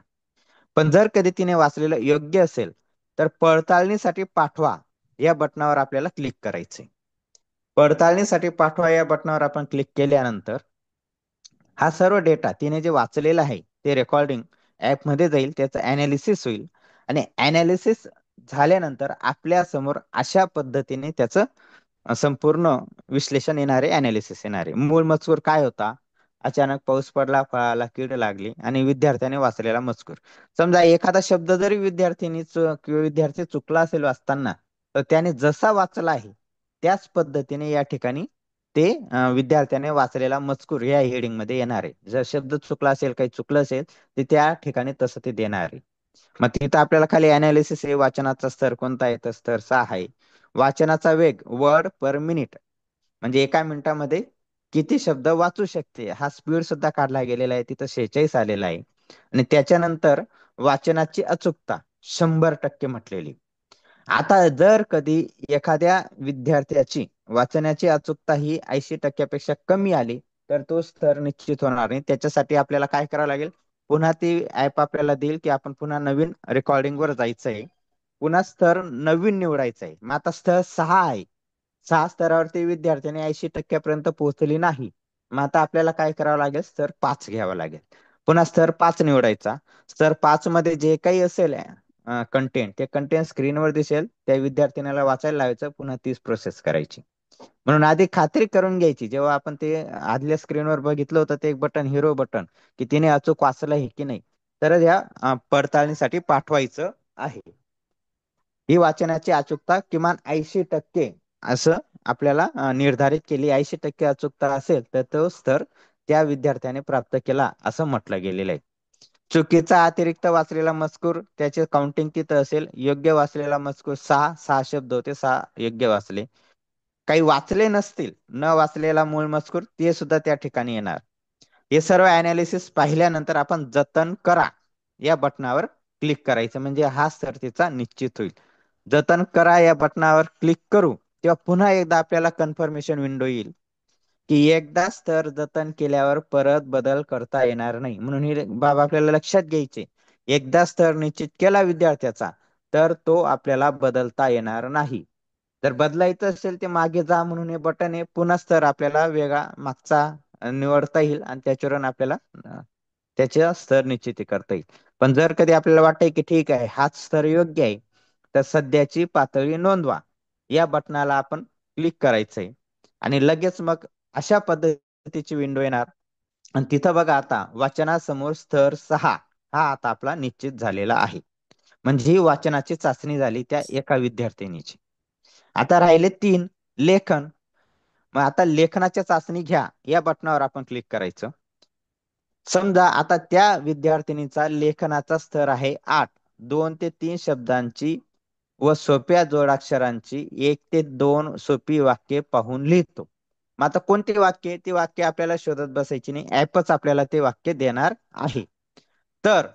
पण जर कधी तिने वाचलेलं योग्य असेल तर पडताळणीसाठी पाठवा या बटनावर आपल्याला क्लिक करायचंय. पडताळणीसाठी पाठवा या बटनावर आपण क्लिक केल्यानंतर हा सर्व डेटा तिने जे वाचलेला आहे ते रेकॉर्डिंग ऍप मध्ये जाईल, त्याचं अनालिसिस होईल आणि अनालिसिस झाल्यानंतर आपल्या समोर अशा पद्धतीने त्याचं संपूर्ण विश्लेषण येणारे, अनालिसिस येणारे. मूळ मजकूर काय होता? अचानक पाऊस पडला, फळाला कीड लागली आणि विद्यार्थ्याने वाचलेला मजकूर. समजा एखादा शब्द जरी किंवा विद्यार्थी चुकला असेल वाचताना, तर त्याने जसा वाचला आहे त्याच पद्धतीने या ठिकाणी ते विद्यार्थ्याने वाचलेला मजकूर या हेडिंग मध्ये येणार आहे. जर शब्द चुकला असेल, काही चुकलं असेल, ते त्या ठिकाणी तसं ते देणार आहे. मग तिथं आपल्याला खाली अनालिसिस आहे, वाचनाचा स्तर कोणता आहे, तर स्तर 6 आहे. वाचनाचा वेग वर्ड पर मिनिट, म्हणजे एका मिनिटामध्ये किती शब्द वाचू शकते, हा स्पीड सुद्धा काढला गेलेला आहे, तिथं 46 आलेला आहे. आणि त्याच्यानंतर वाचनाची अचूकता 100% म्हटलेली. आता जर कधी एखाद्या विद्यार्थ्याची वाचनाची अचूकता ही 80%पेक्षा कमी आली तर तो स्तर निश्चित होणार नाही. त्याच्यासाठी आपल्याला काय करावं लागेल, पुन्हा ती ऍप आपल्याला देईल की आपण पुन्हा नवीन रेकॉर्डिंग वर जायचंय, पुन्हा स्तर नवीन निवडायचा आहे. मग आता स्तर 6 आहे, 6 स्तरावरती विद्यार्थ्यांनी 80% पोहोचली नाही. मग आता आपल्याला काय करावं लागेल, स्तर 5 घ्यावा लागेल. पुन्हा स्तर 5 निवडायचा. स्तर 5 मध्ये जे काही असेल कंटेंट ते कंटेंट स्क्रीनवर दिसेल, त्या विद्यार्थ्याला वाचायला लावायचं, पुन्हा तीच प्रोसेस करायची. म्हणून आधी खात्री करून घ्यायची, जेव्हा आपण ते आदल्या स्क्रीनवर बघितलं होतं ते एक बटन, हिरो बटन, की तिने अचूक वाचलं आहे की नाही, तर या पडताळणीसाठी पाठवायचं आहे. ही वाचनाची अचूकता किमान 80% असं आपल्याला निर्धारित केली. 80% अचूकता असेल तर तो स्तर त्या विद्यार्थ्याने प्राप्त केला असं म्हटलं गेलेलं आहे. चुकीचा अतिरिक्त वाचलेला मजकूर, त्याचे काउंटिंग तिथं असेल. योग्य वाचलेला मजकूर 6 शब्द होते, 6 योग्य वाचले. काही वाचले नसतील, न वाचलेला मूळ मजकूर, ते सुद्धा त्या ठिकाणी येणार. हे सर्व अनालिसिस पाहिल्यानंतर आपण जतन करा या बटनावर क्लिक करायचं, म्हणजे हा स्तर तिचा निश्चित होईल. जतन करा या बटनावर क्लिक करू तेव्हा पुन्हा एकदा आपल्याला कन्फर्मेशन विंडो येईल की एकदा स्तर जतन केल्यावर परत बदल करता येणार नाही. म्हणून ही बाब आपल्याला लक्षात घ्यायचे. एकदा स्तर निश्चित केला विद्यार्थ्याचा तर तो आपल्याला बदलता येणार नाही. जर बदलायचं असेल ते मागे जा म्हणून हे बटन आहे, पुन्हा स्तर आपल्याला वेगळा मागचा निवडता येईल आणि त्याच्यावरून आपल्याला त्याच्या स्तर निश्चिती करता येईल. पण जर कधी आपल्याला वाटतंय की ठीक आहे हाच स्तर योग्य आहे, तर सध्याची पातळी नोंदवा या बटनाला आपण क्लिक करायचंय आणि लगेच मग अशा पद्धतीची विंडो येणार. आणि तिथं बघा आता वाचनासमोर स्तर 6 हा आता आपला निश्चित झालेला आहे. म्हणजे ही वाचनाची चाचणी झाली त्या एका विद्यार्थिनीची. आता राहिले 3 लेखन. मग आता लेखनाच्या चाचणी घ्या या बटनावर आपण क्लिक करायचं. समजा आता त्या विद्यार्थिनीचा लेखनाचा स्तर आहे 8. 2 ते 3 शब्दांची व सोप्या जोडाक्षरांची 1 ते 2 सोपी वाक्ये पाहून लिहितो. मग आता कोणती वाक्य, ती वाक्य आपल्याला शोधत बसायची नाही, ऍपच आपल्याला ते वाक्य देणार आहे. तर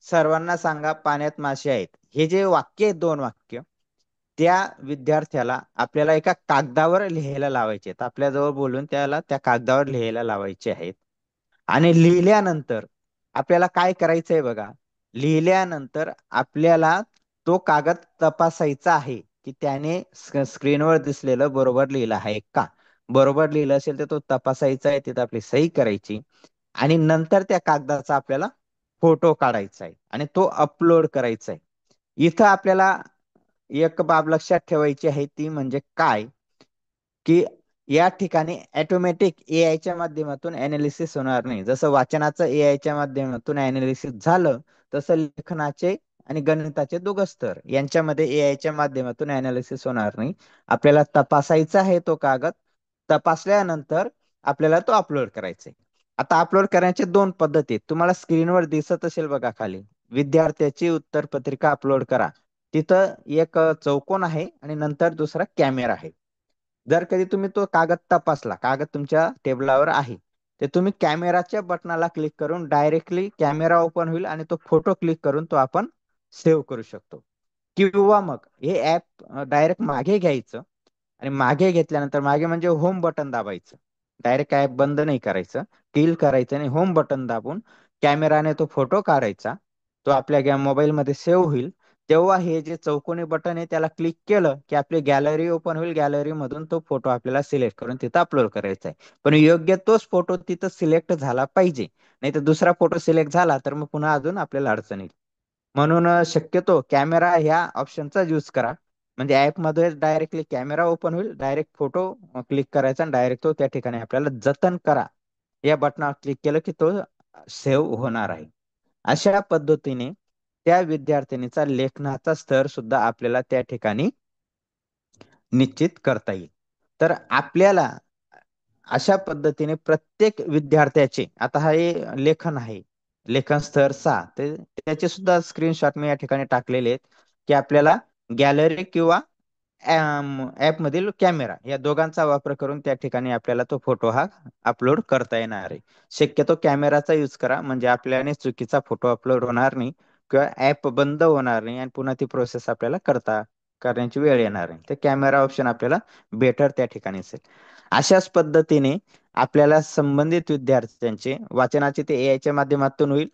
सर्वांना सांगा पाण्यात मासे आहेत, हे जे वाक्य आहेत 2 वाक्य, त्या विद्यार्थ्याला आपल्याला एका कागदावर लिहायला लावायचे आहेत. आपल्याजवळ बोलून त्याला त्या कागदावर लिहायला लावायचे आहेत. आणि लिहिल्यानंतर आपल्याला काय करायचंय बघा, लिहिल्यानंतर आपल्याला तो कागद तपासायचा आहे की त्याने स्क्रीनवर दिसलेलं बरोबर लिहिलं आहे का. बरोबर लिहिलं असेल तर तो तपासायचा आहे, तिथं आपली सही करायची आणि नंतर त्या कागदाचा आपल्याला फोटो काढायचा आहे आणि तो अपलोड करायचा आहे. इथं आपल्याला एक बाब लक्षात ठेवायची आहे, ती म्हणजे काय की या ठिकाणी ऑटोमॅटिक एआयच्या माध्यमातून अनालिसिस होणार नाही. जसं वाचनाचं एआयच्या माध्यमातून अनालिसिस झालं, तसं लेखनाचे आणि गणिताचे दोघं स्तर यांच्यामध्ये एआयच्या माध्यमातून अनालिसिस होणार नाही. आपल्याला तपासायचा आहे तो कागद. तपासल्यानंतर आपल्याला तो अपलोड करायचा आहे. आता अपलोड करण्याचे 2 पद्धती आहेत. तुम्हाला स्क्रीनवर दिसत असेल बघा खाली, विद्यार्थ्याची उत्तरपत्रिका अपलोड करा. तिथं एक चौकोन आहे आणि नंतर दुसरा कॅमेरा आहे. जर कधी तुम्ही तो कागद तपासला, कागद तुमच्या टेबलावर आहे, ते तुम्ही कॅमेराच्या बटनाला क्लिक करून डायरेक्टली कॅमेरा ओपन होईल आणि तो फोटो क्लिक करून तो आपण सेव्ह करू शकतो. किंवा मग हे ऍप डायरेक्ट मागे घ्यायचं आणि मागे घेतल्यानंतर, मागे म्हणजे होम बटन दाबायचं. डायरेक्ट ऍप बंद नाही करायचं, किल करायचं आणि होम बटन दाबून कॅमेराने तो फोटो काढायचा. तो आपल्या मोबाईलमध्ये सेव्ह होईल. तेव्हा हे जे चौकोनी बटन आहे त्याला क्लिक केलं की आपली गॅलरी ओपन होईल. गॅलरी मधून तो फोटो आपल्याला सिलेक्ट करून तिथं अपलोड करायचा आहे. पण योग्य तोच फोटो तिथं सिलेक्ट झाला पाहिजे, नाही तर दुसरा फोटो सिलेक्ट झाला तर मग पुन्हा अजून आपल्याला अडचण येईल. म्हणून शक्यतो कॅमेरा ह्या ऑप्शनचा यूज करा. म्हणजे ऍप मध्ये डायरेक्टली कॅमेरा ओपन होईल, डायरेक्ट फोटो क्लिक करायचा आणि डायरेक्ट तो त्या ठिकाणी आपल्याला जतन करा या बटनावर क्लिक केलं की तो सेव्ह होणार आहे. अशा पद्धतीने त्या विद्यार्थिनीचा लेखनाचा स्तर सुद्धा आपल्याला त्या ठिकाणी निश्चित करता येईल. तर आपल्याला अशा पद्धतीने प्रत्येक विद्यार्थ्याचे, आता हे लेखन आहे, लेखन स्तर 6, ते त्याचे सुद्धा स्क्रीनशॉट मी या ठिकाणी टाकलेले आहेत की आपल्याला गॅलरी किंवा ऍप मधील कॅमेरा या दोघांचा वापर करून त्या ठिकाणी आपल्याला तो फोटो हा अपलोड करता येणार आहे. शक्यतो कॅमेराचा यूज करा, म्हणजे आपल्याने चुकीचा फोटो अपलोड होणार नाही किंवा ऍप बंद होणार नाही आणि पुन्हा ती प्रोसेस आपल्याला करण्याची वेळ येणार नाही. तर कॅमेरा ऑप्शन आपल्याला बेटर त्या ठिकाणी असेल. अशाच पद्धतीने आपल्याला संबंधित विद्यार्थ्यांचे वाचनाचे ते एआयच्या माध्यमातून होईल.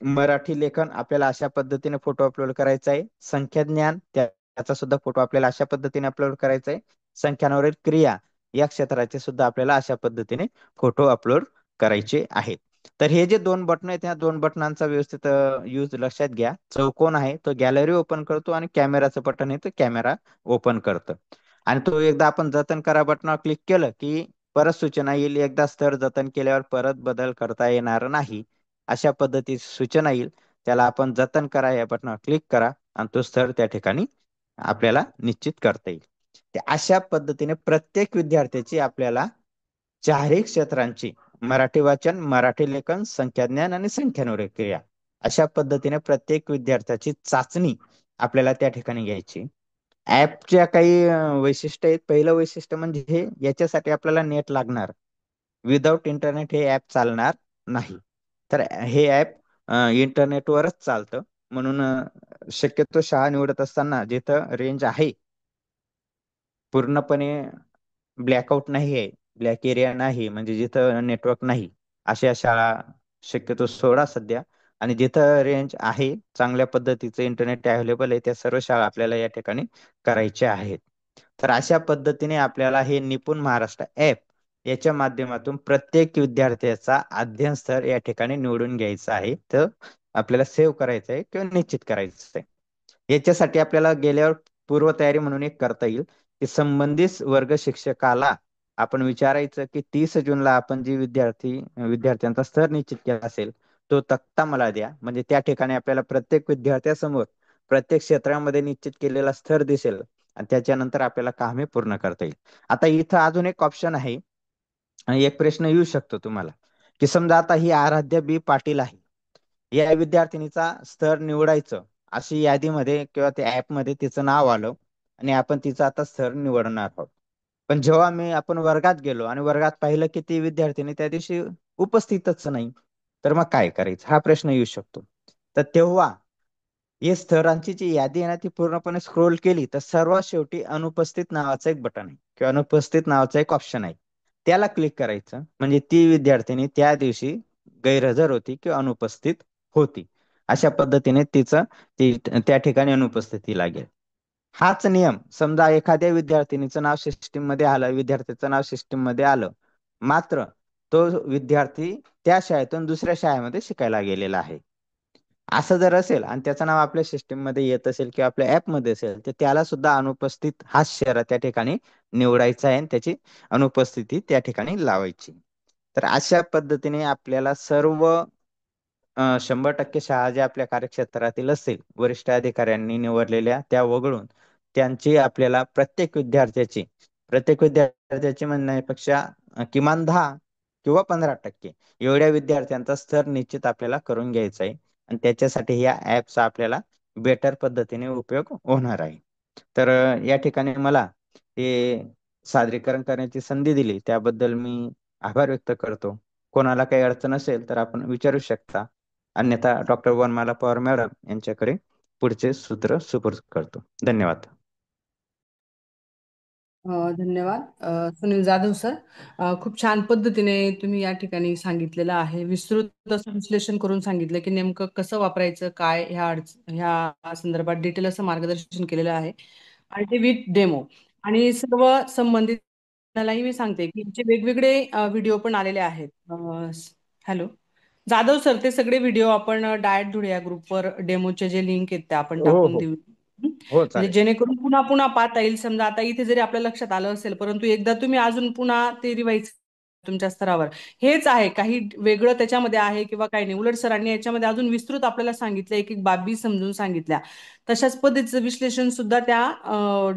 मराठी लेखन आपल्याला अशा पद्धतीने फोटो अपलोड करायचा आहे. संख्या ज्ञान त्याचा सुद्धा फोटो आपल्याला अशा पद्धतीने अपलोड करायचा आहे. संख्यांवरील क्रिया या क्षेत्राचे सुद्धा आपल्याला अशा पद्धतीने फोटो अपलोड करायचे आहेत. तर हे जे दोन बटन आहेत, ह्या दोन बटनांचा व्यवस्थित यूज लक्षात घ्या. चौकोन आहे तो गॅलरी ओपन करतो आणि कॅमेराचं बटन आहे तो कॅमेरा ओपन करतं. आणि तो एकदा आपण जतन करा बटनावर क्लिक केलं की परत सूचना येईल, एकदा स्तर जतन केल्यावर परत बदल करता येणार नाही, अशा पद्धतीची सूचना येईल. त्याला आपण जतन करा या बटनावर क्लिक करा आणि तो स्तर त्या ठिकाणी आपल्याला निश्चित करता येईल. अशा पद्धतीने प्रत्येक विद्यार्थ्याची आपल्याला चारही क्षेत्रांची मराठी वाचन, मराठी लेखन, संख्याज्ञान आणि संख्यानुरूप क्रिया अशा पद्धतीने प्रत्येक विद्यार्थ्याची चाचणी आपल्याला त्या ठिकाणी घ्यायची. ऍपच्या काही वैशिष्ट्य आहेत. पहिलं वैशिष्ट्य म्हणजे हे याच्यासाठी आपल्याला नेट लागणार. विदाउट इंटरनेट हे ऍप चालणार नाही. तर हे ऍप इंटरनेटवरच चालतं. म्हणून शक्यतो शाळा निवडत असताना जिथं रेंज आहे, पूर्णपणे ब्लॅकआउट नाही आहे, ब्लॅक एरिया नाही, म्हणजे जिथं नेटवर्क नाही, अशा शाळा शक्यतो सोडा सध्या. आणि जिथं रेंज आहे, चांगल्या पद्धतीचं इंटरनेट अवेलेबल आहे, त्या सर्व शाळा आपल्याला या ठिकाणी करायच्या आहेत. तर अशा पद्धतीने आपल्याला हे निपुण महाराष्ट्र ऍप याच्या माध्यमातून प्रत्येक विद्यार्थ्याचा अध्ययन स्तर या ठिकाणी निवडून घ्यायचा आहे, तर आपल्याला सेव्ह करायचं आहे किंवा निश्चित करायचं आहे. याच्यासाठी आपल्याला गेल्यावर पूर्वतयारी म्हणून एक करता येईल की संबंधित वर्ग शिक्षकाला आपण विचारायचं की 30 जूनला आपण जी विद्यार्थ्यांचा स्तर निश्चित केला असेल तो तक्ता मला द्या. म्हणजे त्या ठिकाणी आपल्याला प्रत्येक विद्यार्थ्यासमोर प्रत्येक क्षेत्रामध्ये निश्चित केलेला स्तर दिसेल आणि त्याच्यानंतर आपल्याला कामे पूर्ण करता येईल. आता इथं अजून एक ऑप्शन आहे आणि एक प्रश्न येऊ शकतो तुम्हाला की समजा आता ही आराध्या बी पाटील आहे, या विद्यार्थिनीचा स्तर निवडायचं अशी यादीमध्ये किंवा त्या ऍपमध्ये तिचं नाव आलं आणि आपण तिचा आता स्तर निवडणार आहोत. पण जेव्हा आपण वर्गात गेलो आणि वर्गात पाहिलं की ती विद्यार्थिनी त्या दिवशी उपस्थितच नाही, तर मग काय करायचं हा प्रश्न येऊ शकतो. तर तेव्हा हे स्तरांची जी यादी आहे ना, ती पूर्णपणे स्क्रोल केली तर सर्वात शेवटी अनुपस्थित नावाचं एक बटन आहे किंवा अनुपस्थित नावाचा एक ऑप्शन आहे. त्याला क्लिक करायचं म्हणजे ती विद्यार्थिनी त्या दिवशी गैरहजर होती किंवा अनुपस्थित होती, अशा पद्धतीने ती त्या ठिकाणी अनुपस्थिती लागेल. हाच नियम समजा एखाद्या विद्यार्थिनीचं नाव सिस्टीम मध्ये आलं, विद्यार्थ्याचं नाव सिस्टीम मध्ये आलं, मात्र तो विद्यार्थी त्या शाळेतून दुसऱ्या शाळेमध्ये शिकायला गेलेला आहे, असं जर असेल आणि त्याचं नाव आपल्या सिस्टीम मध्ये येत असेल किंवा आपल्या ऍप मध्ये असेल, तर त्याला सुद्धा अनुपस्थित हा शहर त्या ठिकाणी निवडायचा आहे आणि त्याची अनुपस्थिती त्या ठिकाणी लावायची. तर अशा पद्धतीने आपल्याला सर्व 100% शाळा ज्या आपल्या कार्यक्षेत्रातील असेल वरिष्ठ अधिकाऱ्यांनी निवडलेल्या त्या वगळून त्यांची आपल्याला प्रत्येक विद्यार्थ्याची म्हणण्यापेक्षा किमान 10 किंवा 15% एवढ्या विद्यार्थ्यांचा स्तर निश्चित आपल्याला करून घ्यायचा आहे आणि त्याच्यासाठी या ऍपचा आपल्याला बेटर पद्धतीने उपयोग होणार आहे. तर या ठिकाणी मला हे सादरीकरण करण्याची संधी दिली त्याबद्दल मी आभार व्यक्त करतो. कोणाला काही अडचण असेल तर आपण विचारू शकता, अन्यथा डॉक्टर वनमाला पवार मॅडम यांच्याकडे पुढचे सूत्र सुपूर्द करतो. धन्यवाद. धन्यवाद सुनील जाधव सर. खूप छान पद्धतीने तुम्ही या ठिकाणी सांगितलेलं आहे. विस्तृत असं विश्लेषण करून सांगितलं की नेमकं कसं वापरायचं, काय ह्या संदर्भात डिटेल असं मार्गदर्शन केलेलं आहे आणि ते विथ डेमो. आणि सर्व संबंधितांनाही मी सांगते की आमचे वेगवेगळे व्हिडिओ पण आलेले आहेत. हॅलो जाधव सर, ते सगळे व्हिडिओ आपण डायट धुळे या ग्रुपवर डेमोचे जे लिंक आहेत त्या आपण हो टाकून हो देऊ. हो, म्हणजे चालेल. जेणेकरून पुन्हा पुन्हा पाहता येईल. समजा आता इथे जरी आपल्या लक्षात आलं असेल, परंतु एकदा तुम्ही अजून पुन्हा ते रिवाईज तुमच्या स्तरावर हेच आहे, काही वेगळं त्याच्यामध्ये आहे किंवा काही नाही. उलट सरांनी याच्यामध्ये अजून विस्तृत आपल्याला सांगितलं, एक एक बाबी समजून सांगितल्या. तशाच पद्धतीचं विश्लेषण सुद्धा त्या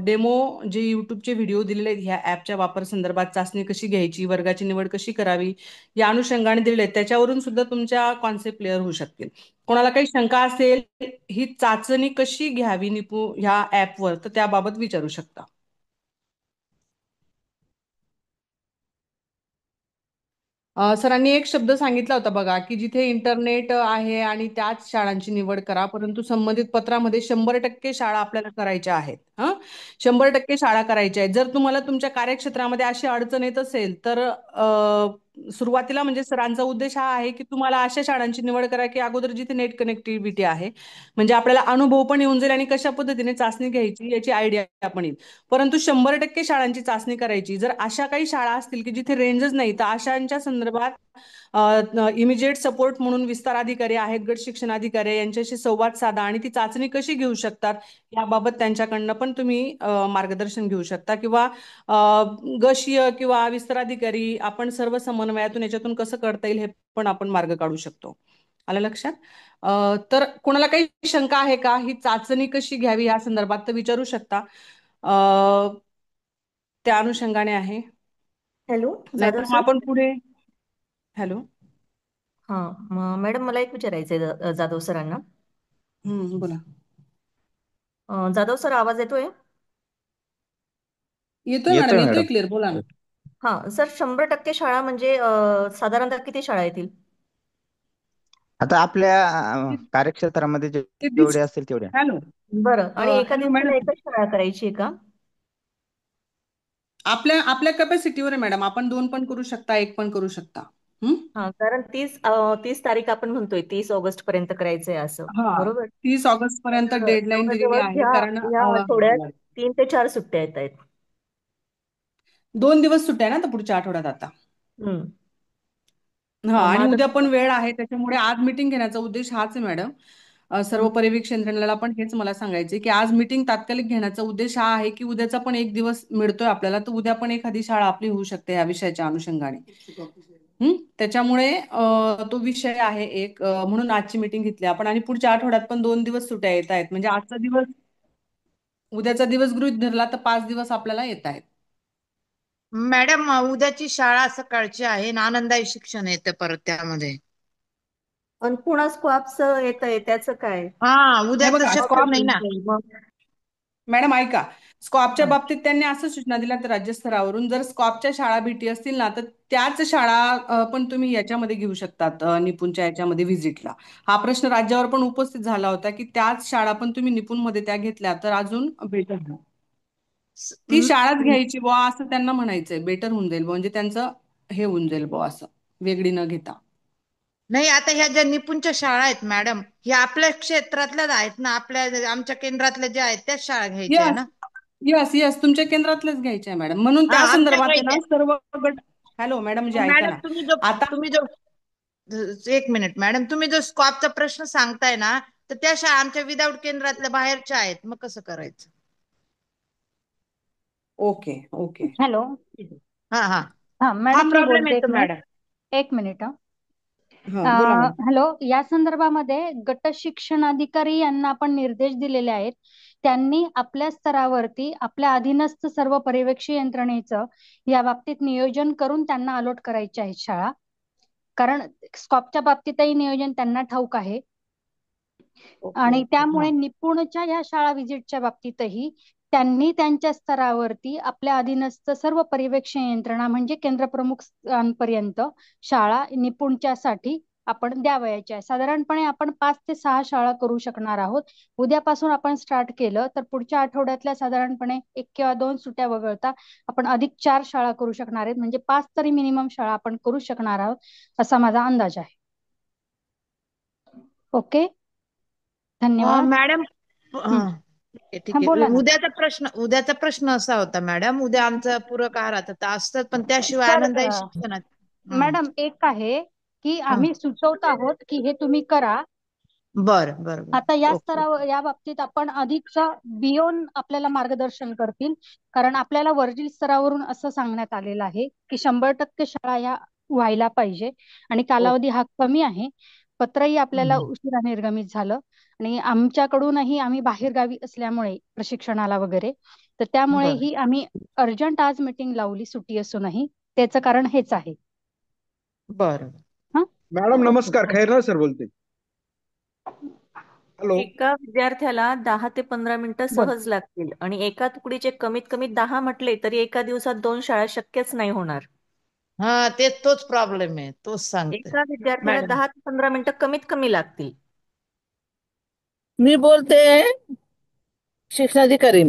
डेमो जे युट्यूबचे व्हिडिओ दिलेले आहेत ह्या ऍपच्या वापर संदर्भात, चाचणी कशी घ्यायची, वर्गाची निवड कशी करावी या अनुषंगाने दिलेले आहेत. त्याच्यावरून सुद्धा तुमच्या कॉन्सेप्ट क्लिअर होऊ शकतील. कोणाला काही शंका असेल, ही चाचणी कशी घ्यावी ह्या ऍपवर, तर त्याबाबत विचारू शकता. सरांनी एक शब्द सांगितला होता बघा की जिथे इंटरनेट आहे आणि त्याच शाळांची निवड करा, परंतु संबंधित पत्रामध्ये 100% शाळा आपल्याला करायच्या आहेत. 100% शाळा करायच्या आहेत. जर तुम्हाला तुमच्या कार्यक्षेत्रामध्ये अशी अडचण येत असेल तर सुरुवातीला म्हणजे सरांचा उद्देश हा आहे की तुम्हाला अशा शाळांची निवड करा की अगोदर जिथे नेट कनेक्टिव्हिटी आहे, म्हणजे आपल्याला अनुभव पण येऊन जाईल आणि कशा पद्धतीने चाचणी घ्यायची याची आयडिया पण येईल. परंतु 100% शाळांची चाचणी करायची. जर अशा काही शाळा असतील की जिथे रेंजच नाही, तर अशांच्या संदर्भात इमिजिएट सपोर्ट म्हणून विस्तार अधिकारी आहेत, गट शिक्षण अधिकारी यांच्याशी संवाद साधा आणि ती चाचणी कशी घेऊ शकतात याबाबत त्यांच्याकडनं पण तुम्ही मार्गदर्शन घेऊ शकता. किंवा गशीय किंवा विस्तार अधिकारी आपण सर्व समन्वयातून याच्यातून कसं करता येईल हे पण आपण मार्ग काढू शकतो. आलं लक्षात? तर कोणाला काही शंका आहे का, ही चाचणी कशी घ्यावी या संदर्भात, तर विचारू शकता. त्या अनुषंगाने आहे. हॅलो जाधव नाहीतर मग सर. आपण पुढे. हॅलो. मॅडम मला एक विचारायचंय जाधव सरांना. बोला. जाधव सर आवाज येतोय? येतोय मॅडम, येतोय येतोय मॅडम. क्लिअर, बोला ना. हा सर, 100% शाळा म्हणजे साधारणतः किती शाळा येतील? आता आपल्या कार्यक्षेत्रामध्ये जेवढे असतील तेवढ्या. हॅलो. बरं, आणि एका हॅलो दिवसाला मॅडम, एकच शाळा करायची आहे का? आपल्या आपल्या कॅपॅसिटीवर आहे मॅडम. आपण 2 पण करू शकता, 1 पण करू शकता. हा, कारण 30 तारीख आपण म्हणतोय, 30 ऑगस्ट पर्यंत करायचंय असं, हा, बरोबर? 30 ऑगस्ट पर्यंत तर डेडलाईन दिलेली जवळजवळ आहे. ह्या कारण ह्या आठवड्यात 3 ते 4 सुट्ट्या येत आहेत. 2 दिवस सुट्ट्या आहे ना, तर पुढच्या आठवड्यात आता. हम्म. हा, मग आणि आता उद्या पण वेळ आहे, त्याच्यामुळे आज मीटिंग घेण्याचा उद्देश हाच आहे मॅडम. सर्व परिवीक्षण यंत्रणेला पण हेच मला सांगायचे की आज मीटिंग तात्कालिक घेण्याचा उद्देश हा आहे की उद्याचा पण एक दिवस मिळतोय आपल्याला, तर उद्या पण एखादी शाळा आपली होऊ शकते या विषयाच्या अनुषंगाने. त्याच्यामुळे तो विषय आहे एक, म्हणून आजची मीटिंग घेतली आपण. आणि पुढच्या आठवड्यात पण 2 दिवस सुट्ट्या येत आहेत, म्हणजे आजचा दिवस उद्याचा दिवस गृहीत धरला तर 5 दिवस आपल्याला येत आहेत. मॅडम उद्याची शाळा सकाळची आहे आणि आनंदाई शिक्षण येतं परत त्यामध्ये. आणि पुन्हा स्क्वॅप्स येत आहे, त्याचं काय? हा, उद्या हे तर बघा, शक्य नाही ना. मॅडम ऐका, स्कॉपच्या बाबतीत त्यांनी असं सूचना दिल्या तर राज्यस्तरावरून जर स्कॉपच्या शाळा भेटी असतील ना, तर त्याच शाळा पण तुम्ही याच्यामध्ये घेऊ शकतात, निपुणच्या याच्यामध्ये व्हिजिटला. हा प्रश्न राज्यावर पण उपस्थित झाला होता की त्याच शाळा पण तुम्ही निपुणमध्ये त्या घेतल्या तर अजून बेटर होईल. ती शाळाच घ्यायची बुवा असं त्यांना म्हणायचंय, बेटर होऊन जाईल म्हणजे त्यांचं हे होऊन जाईल बुवा असं, वेगळी न घेता. नाही, आता ह्या ज्या निपुणच्या शाळा आहेत मॅडम, ह्या आपल्या क्षेत्रातल्याच आहेत ना, आमच्या केंद्रातल्या ज्या आहेत त्याच शाळा घ्यायच्या आहे यस, ना. यस, यस, तुमच्या केंद्रातलेच घ्यायचे आहे मॅडम. म्हणून हा, त्या आमच्या संदर्भात आहे ना घ्यायच्या. सर्व गट. हॅलो मॅडम, जे ऐका मॅडम ना आता. तुम्ही जो 1 मिनिट मॅडम, तुम्ही जो स्कॉपचा प्रश्न सांगताय ना, तर त्या शाळा आमच्या विदाऊट केंद्रातल्या बाहेरच्या आहेत, मग कसं करायचं? Okay okay. हॅलो. हा हा हा हा मॅडम, मी प्रॉब्लेम बोलते. येतो मॅडम. एक मिनिट. हा, बोला मॅडम. हॅलो, या संदर्भामध्ये गट शिक्षणाधिकारी यांना आपण निर्देश दिलेले आहेत. त्यांनी आपल्या स्तरावरती आपल्या अधीनस्थ सर्व पर्यवेक्षी यंत्रणेचं या बाबतीत नियोजन करून त्यांना अलॉट करायचे आहेत शाळा. कारण स्कॉपच्या बाबतीतही नियोजन त्यांना ठाऊक आहे. आणि त्यामुळे निपुणच्या या शाळा व्हिजिटच्या बाबतीतही त्यांनी त्यांच्या स्तरावरती आपल्या अधीनस्थ सर्व पर्यवेक्षण यंत्रणा म्हणजे केंद्रप्रमुखांपर्यंत शाळा निपुणच्यासाठी आपण द्यावयाच्या आहे. साधारणपणे आपण 5 ते 6 शाळा करू शकणार आहोत. उद्यापासून आपण स्टार्ट केलं तर पुढच्या आठवड्यातल्या साधारणपणे 1 किंवा 2 सुट्ट्या वगळता आपण अधिक 4 शाळा करू शकणार आहेत. म्हणजे 5 तरी मिनिमम शाळा आपण करू शकणार आहोत असा माझा अंदाज आहे. ओके, धन्यवाद. मॅडम ठीक आहे. बोला ना. उद्याचा प्रश्न असा होता मॅडम, उद्या आमचा पूरक आहाराचा तास असतात, पण त्याशिवाय सर, आनंदाई शिक्षणात. मॅडम एक आहे की आम्ही सुचवत आहोत की हे तुम्ही करा. बर बर बर. आता या ओके. स्तरावर या बाबतीत आपण अधिक बियॉन्ड आपल्याला मार्गदर्शन करतील. कारण आपल्याला वरील स्तरावरून असं सांगण्यात आलेलं आहे की 100% शाळा या व्हायला पाहिजे आणि कालावधी हा कमी आहे. पत्रही आपल्याला उशिरा निर्गमित झालं आणि आमच्याकडूनही आम्ही बाहेर गावी असल्यामुळे प्रशिक्षणाला वगैरे, तर त्यामुळे बर ही आम्ही अर्जंट आज मीटिंग लावली सुट्टी असूनही. त्याचं कारण हेच आहे. बर. हा, मॅडम नमस्कार, खैरनार सर बोलते. हॅलो. एका विद्यार्थ्याला 10 ते 15 मिनिटं बोल. सहज लागतील आणि एका तुकडीचे कमीत कमी 10 म्हटले तरी एका दिवसात 2 शाळा शक्यच नाही होणार. हा, तोच प्रॉब्लेम आहे, तोच सांगते एका विद्यार्थ्याला मॅडम. 10 ते 15 मिनिटं कमीत कमी लागतील. मी बोलते शिक्षणाधिकारी.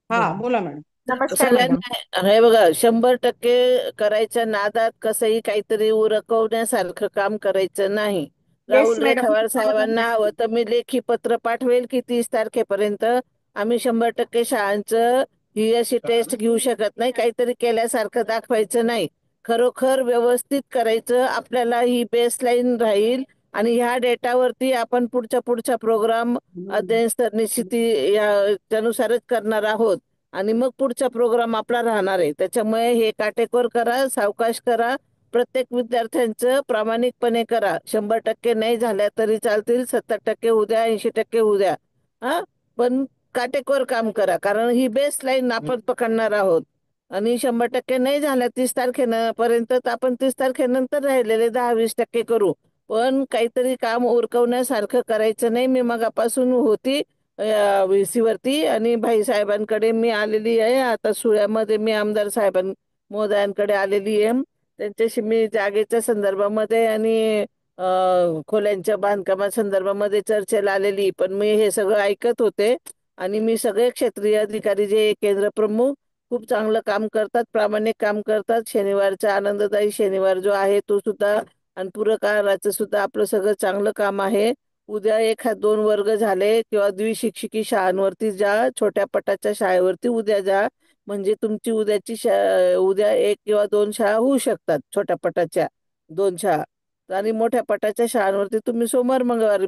हा, बोला मॅडम. नमस्कार मॅडम. सगळ्यांना हे बघा, 100% करायच्या नादात कसंही काहीतरी उरकवण्यासारखं काम करायचं नाही. Yes Rahul madam. रेखावार साहेबांना हवं तर मी लेखी पत्र पाठवेल की 30 तारखेपर्यंत आम्ही 100% शाळांचं ही अशी टेस्ट घेऊ शकत नाही, काहीतरी केल्यासारखं दाखवायचं नाही. खरोखर व्यवस्थित करायचं, आपल्याला ही बेसलाईन राहील आणि ह्या डेटावरती आपण पुढच्या प्रोग्राम अध्ययन स्तर निश्चिती याच्यानुसारच करणार आहोत. आणि मग पुढचा प्रोग्राम आपला राहणार आहे. त्याच्यामुळे हे काटेकोर करा, सावकाश करा, प्रत्येक विद्यार्थ्यांचं प्रामाणिकपणे करा. 100% नाही झाल्या तरी चालतील, 70% होऊ द्या, 80% होऊ द्या. हा, पण काटेकोर काम करा, कारण ही बेस लाईन आपण पकडणार आहोत. आणि 100% नाही झाल्या 30 तारखेपर्यंत, तर आपण 30 तारखेनंतर राहिलेले 10-20% करू. पण काहीतरी काम उरकवण्यासारखं करायचं नाही. मी मगापासून होती VC वरती आणि भाई साहेबांकडे मी आलेली आहे. आता सुळ्यामध्ये मी आमदार महोदयांकडे आलेली आहे. त्यांच्याशी मी जागेच्या संदर्भामध्ये आणि खोल्यांच्या बांधकामा संदर्भामध्ये चर्चेला आलेली. पण मी हे सगळं ऐकत होते आणि मी सगळे क्षेत्रीय अधिकारी जे केंद्र प्रमुख खूप चांगलं काम करतात, प्रामाणिक काम करतात. शनिवारचा आनंददायी शनिवार जो आहे तो सुद्धा आणि पूरक आहाराचं सुद्धा आपलं सगळं चांगलं काम आहे. उद्या 1-2 वर्ग झाले किंवा द्विशिक्षिकी शाळांवरती जा, छोट्या पटाच्या शाळेवरती उद्या जा. म्हणजे तुमची उद्या 1 किंवा 2 शाळा होऊ शकतात, छोट्या पटाच्या 2 शाळा. आणि मोठ्या पटाच्या शाळांवरती तुम्ही सोमवार मंगळवारी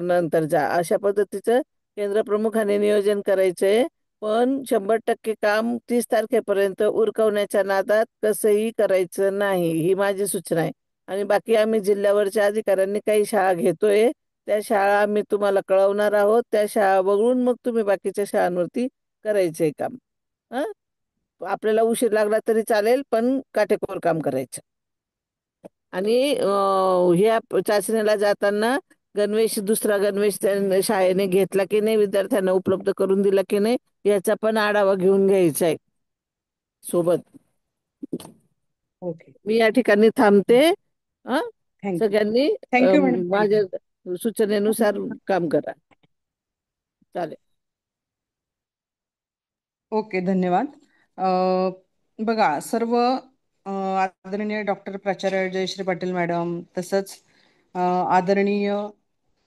नंतर जा. अशा पद्धतीचं केंद्र प्रमुखाने नियोजन करायचंय. पण 100% काम 30 तारखेपर्यंत उरकवण्याच्या नादात कसंही करायचं नाही, ही माझी सूचना आहे. आणि बाकी आम्ही जिल्ह्यावरच्या अधिकाऱ्यांनी काही शाळा घेतोय, त्या शाळा आम्ही तुम्हाला कळवणार आहोत. त्या शाळा बघून मग तुम्ही बाकीच्या शाळांवरती करायचंय काम. हं, आपल्याला उशीर लागला तरी चालेल, पण काटेकोर काम करायचं. आणि ह्या चाचणीला जाताना दुसरा गणवेश शाळेने घेतला की नाही, विद्यार्थ्यांना उपलब्ध करून दिला की नाही, याचा पण आढावा घेऊन घ्यायचा आहे सोबत. ओके. मी या ठिकाणी थांबते. हं, थँक्यू. सगळ्यांनी थँक्यू मॅडम. माझ्या सूचनेनुसार काम करा. चालेल. ओके, धन्यवाद. बघा, सर्व आदरणीय डॉक्टर प्राचार्य जयश्री पाटील मॅडम, तसंच आदरणीय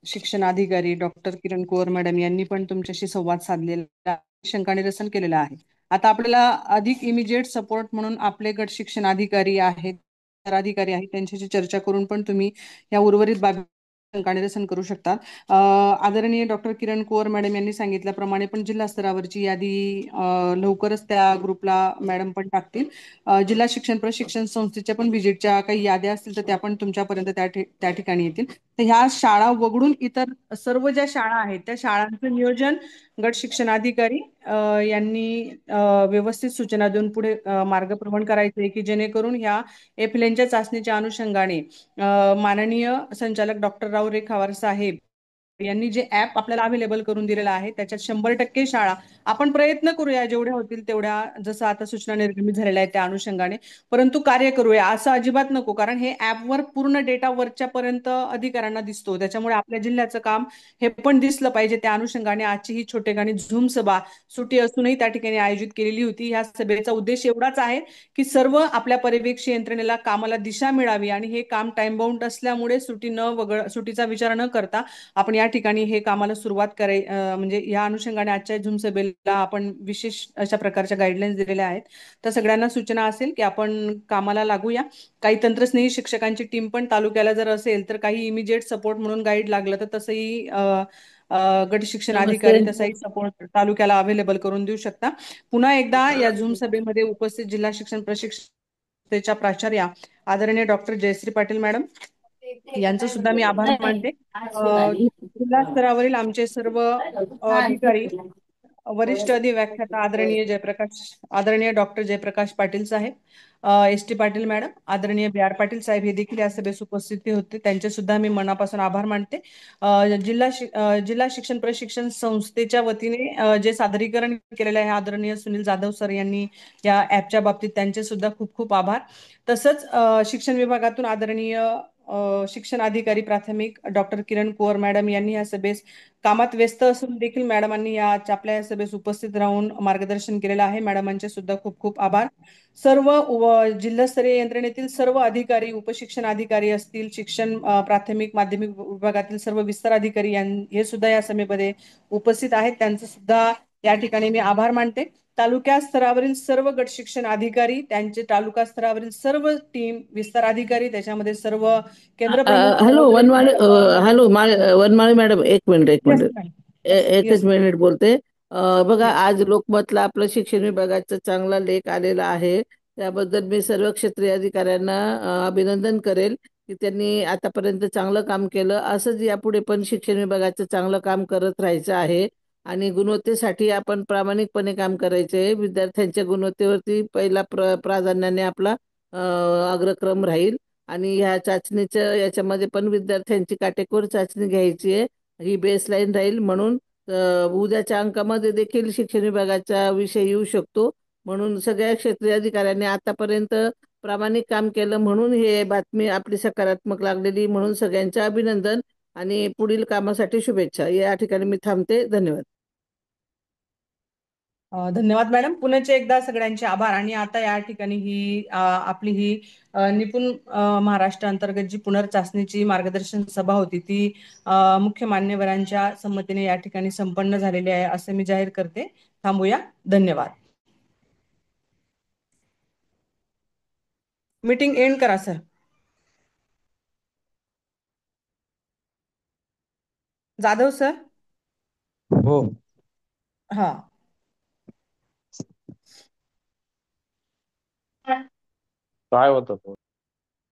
शिक्षणाधिकारी डॉक्टर किरण कुवर मॅडम यांनी पण तुमच्याशी संवाद साधलेला, शंकानिरसन केलेलं आहे. आता आपल्याला अधिक इमिजिएट सपोर्ट म्हणून आपले गट शिक्षणाधिकारी आहेत, अधिकारी आहेत, त्यांच्याशी चर्चा करून पण तुम्ही या उर्वरित बाबी शंकानिरसन करू शकता. आदरणीय डॉक्टर किरण कुवर मॅडम यांनी सांगितल्याप्रमाणे पण जिल्हा स्तरावरची यादी लवकरच त्या ग्रुपला मॅडम पण टाकतील. जिल्हा शिक्षण प्रशिक्षण संस्थेच्या पण व्हिजिटच्या काही याद्या असतील तर त्या पण तुमच्यापर्यंत त्या ठिकाणी येतील. तर ह्या शाळा वगळून इतर सर्व ज्या शाळा आहेत त्या शाळांचं नियोजन गट शिक्षणाधिकारी यांनी व्यवस्थित सूचना देऊन पुढे मार्गप्रवण करायचे की जेणेकरून ह्या एफएलएनच्या चाचणीच्या अनुषंगाने माननीय संचालक डॉक्टर राव रेखावार साहेब यांनी जे ऍप आपल्याला अवेलेबल करून दिलेलं आहे त्याच्यात 100% शाळा आपण प्रयत्न करूया जेवढ्या होतील तेवढ्या, जसं आता सूचना निर्गमित झालेल्या आहेत त्या अनुषंगाने, परंतु कार्य करूया असं अजिबात नको. कारण हे ऍपवर पूर्ण डेटा वरच्या पर्यंत अधिकाऱ्यांना दिसतो, त्याच्यामुळे आपल्या जिल्ह्याचं काम हे पण दिसलं पाहिजे. त्या अनुषंगाने आजची ही छोटेखानी झूम सभा सुट्टी असूनही त्या ठिकाणी आयोजित केलेली होती. ह्या सभेचा उद्देश एवढाच आहे की सर्व आपल्या पर्यवेक्षी यंत्रणेला कामाला दिशा मिळावी आणि हे काम टाइम बाउंड असल्यामुळे सुटीचा विचार न करता आपण या ठिकाणी हे कामाला सुरुवात म्हणजे या अनुषंगाने आजच्या झूम सभेला आपण विशेष अशा प्रकारच्या गाईडलाईन्स दिलेल्या आहेत. तर सगळ्यांना सूचना असेल की आपण कामाला लागूया. काही तंत्रस्नेही शिक्षकांची टीम पण तालुक्याला जर असेल तर काही इमिजिएट सपोर्ट म्हणून गाईड लागलं तर तसंही गट शिक्षण अधिकारी नमस्ते. तसाही सपोर्ट तालुक्याला अवेलेबल करून देऊ शकता. पुन्हा एकदा या झूम सभेमध्ये उपस्थित जिल्हा शिक्षण प्रशिक्षणाच्या प्राचार्या आदरणीय डॉक्टर जयश्री पाटील मॅडम यांचं सुद्धा मी आभार मानते. जिल्हा स्तरावरील आमचे सर्व अधिकारी, वरिष्ठ अधिव्याख्याता आदरणीय डॉक्टर जयप्रकाश पाटील साहेब, ST पाटील मॅडम, आदरणीय BR पाटील साहेब हे देखील या सभेस उपस्थित होते, त्यांचे सुद्धा मी मनापासून आभार मानते. जिल्हा शिक्षण प्रशिक्षण संस्थेच्या वतीने जे सादरीकरण केलेलं आहे आदरणीय सुनील जाधव सर यांनी या ऍपच्या बाबतीत, त्यांचे सुद्धा खूप खूप आभार. तसंच शिक्षण विभागातून आदरणीय शिक्षण अधिकारी प्राथमिक डॉक्टर किरण कुवर मॅडम यांनी या सभेस कामात व्यस्त असून देखील मॅडमांनी आपल्या या सभेस उपस्थित राहून मार्गदर्शन केलेलं आहे. मॅडमांचे सुद्धा खूप खूप आभार. सर्व जिल्हास्तरीय यंत्रणेतील सर्व अधिकारी, उपशिक्षण अधिकारी असतील, शिक्षण प्राथमिक माध्यमिक विभागातील सर्व विस्तार अधिकारी हे सुद्धा या सभेमध्ये उपस्थित आहेत. त्यांचं सुद्धा या ठिकाणी मी आभार मानते. तालुका स्तरावरील सर्व गट शिक्षण अधिकारी, त्यांचे तालुका स्तरावरील सर्व टीम, विस्तार अधिकारी, त्याच्यामध्ये सर्व केंद्र प्रमुख हॅलो महोदय. वनमाळे मॅडम, एक मिनिट Yes, एकच yes. मिनिट बोलते. बघा, Yes. आज लोकमतला आपलं शिक्षण विभागाचा चांगला लेख आलेला आहे. त्याबद्दल मी सर्व क्षेत्रीय अधिकाऱ्यांना अभिनंदन करेल की त्यांनी आतापर्यंत चांगलं काम केलं. असंच यापुढे पण शिक्षण विभागाचं चांगलं काम करत राहायचं आहे आणि गुणवत्तेसाठी आपण प्रामाणिकपणे काम करायचे. विद्यार्थ्यांच्या गुणवत्तेवरती पहिला प्राधान्याने आपला अग्रक्रम राहील आणि ह्या चाचणीच्या याच्यामध्ये पण विद्यार्थ्यांची काटेकोर चाचणी घ्यायची आहे. ही बेसलाईन राहील. म्हणून उद्याच्या अंकामध्ये देखील शिक्षण विभागाचा विषय येऊ शकतो. म्हणून सगळ्या क्षेत्रीय अधिकाऱ्यांनी आतापर्यंत प्रामाणिक काम केलं, म्हणून हे बातमी आपली सकारात्मक लागलेली. म्हणून सगळ्यांचे अभिनंदन आणि पुढील कामासाठी शुभेच्छा. या ठिकाणी मी थांबते. धन्यवाद. धन्यवाद मॅडम. पुण्याचे एकदा सगळ्यांचे आभार. आणि आता या ठिकाणी आपली ही निपुण महाराष्ट्र अंतर्गत जी पुनर्चाचणीची मार्गदर्शन सभा होती ती मुख्य मान्यवरांच्या संमतीने या ठिकाणी संपन्न झालेली आहे असे मी जाहीर करते. थांबूया. धन्यवाद. मीटिंग एंड करा सर. जाधव सर. हो. हा. काय होतं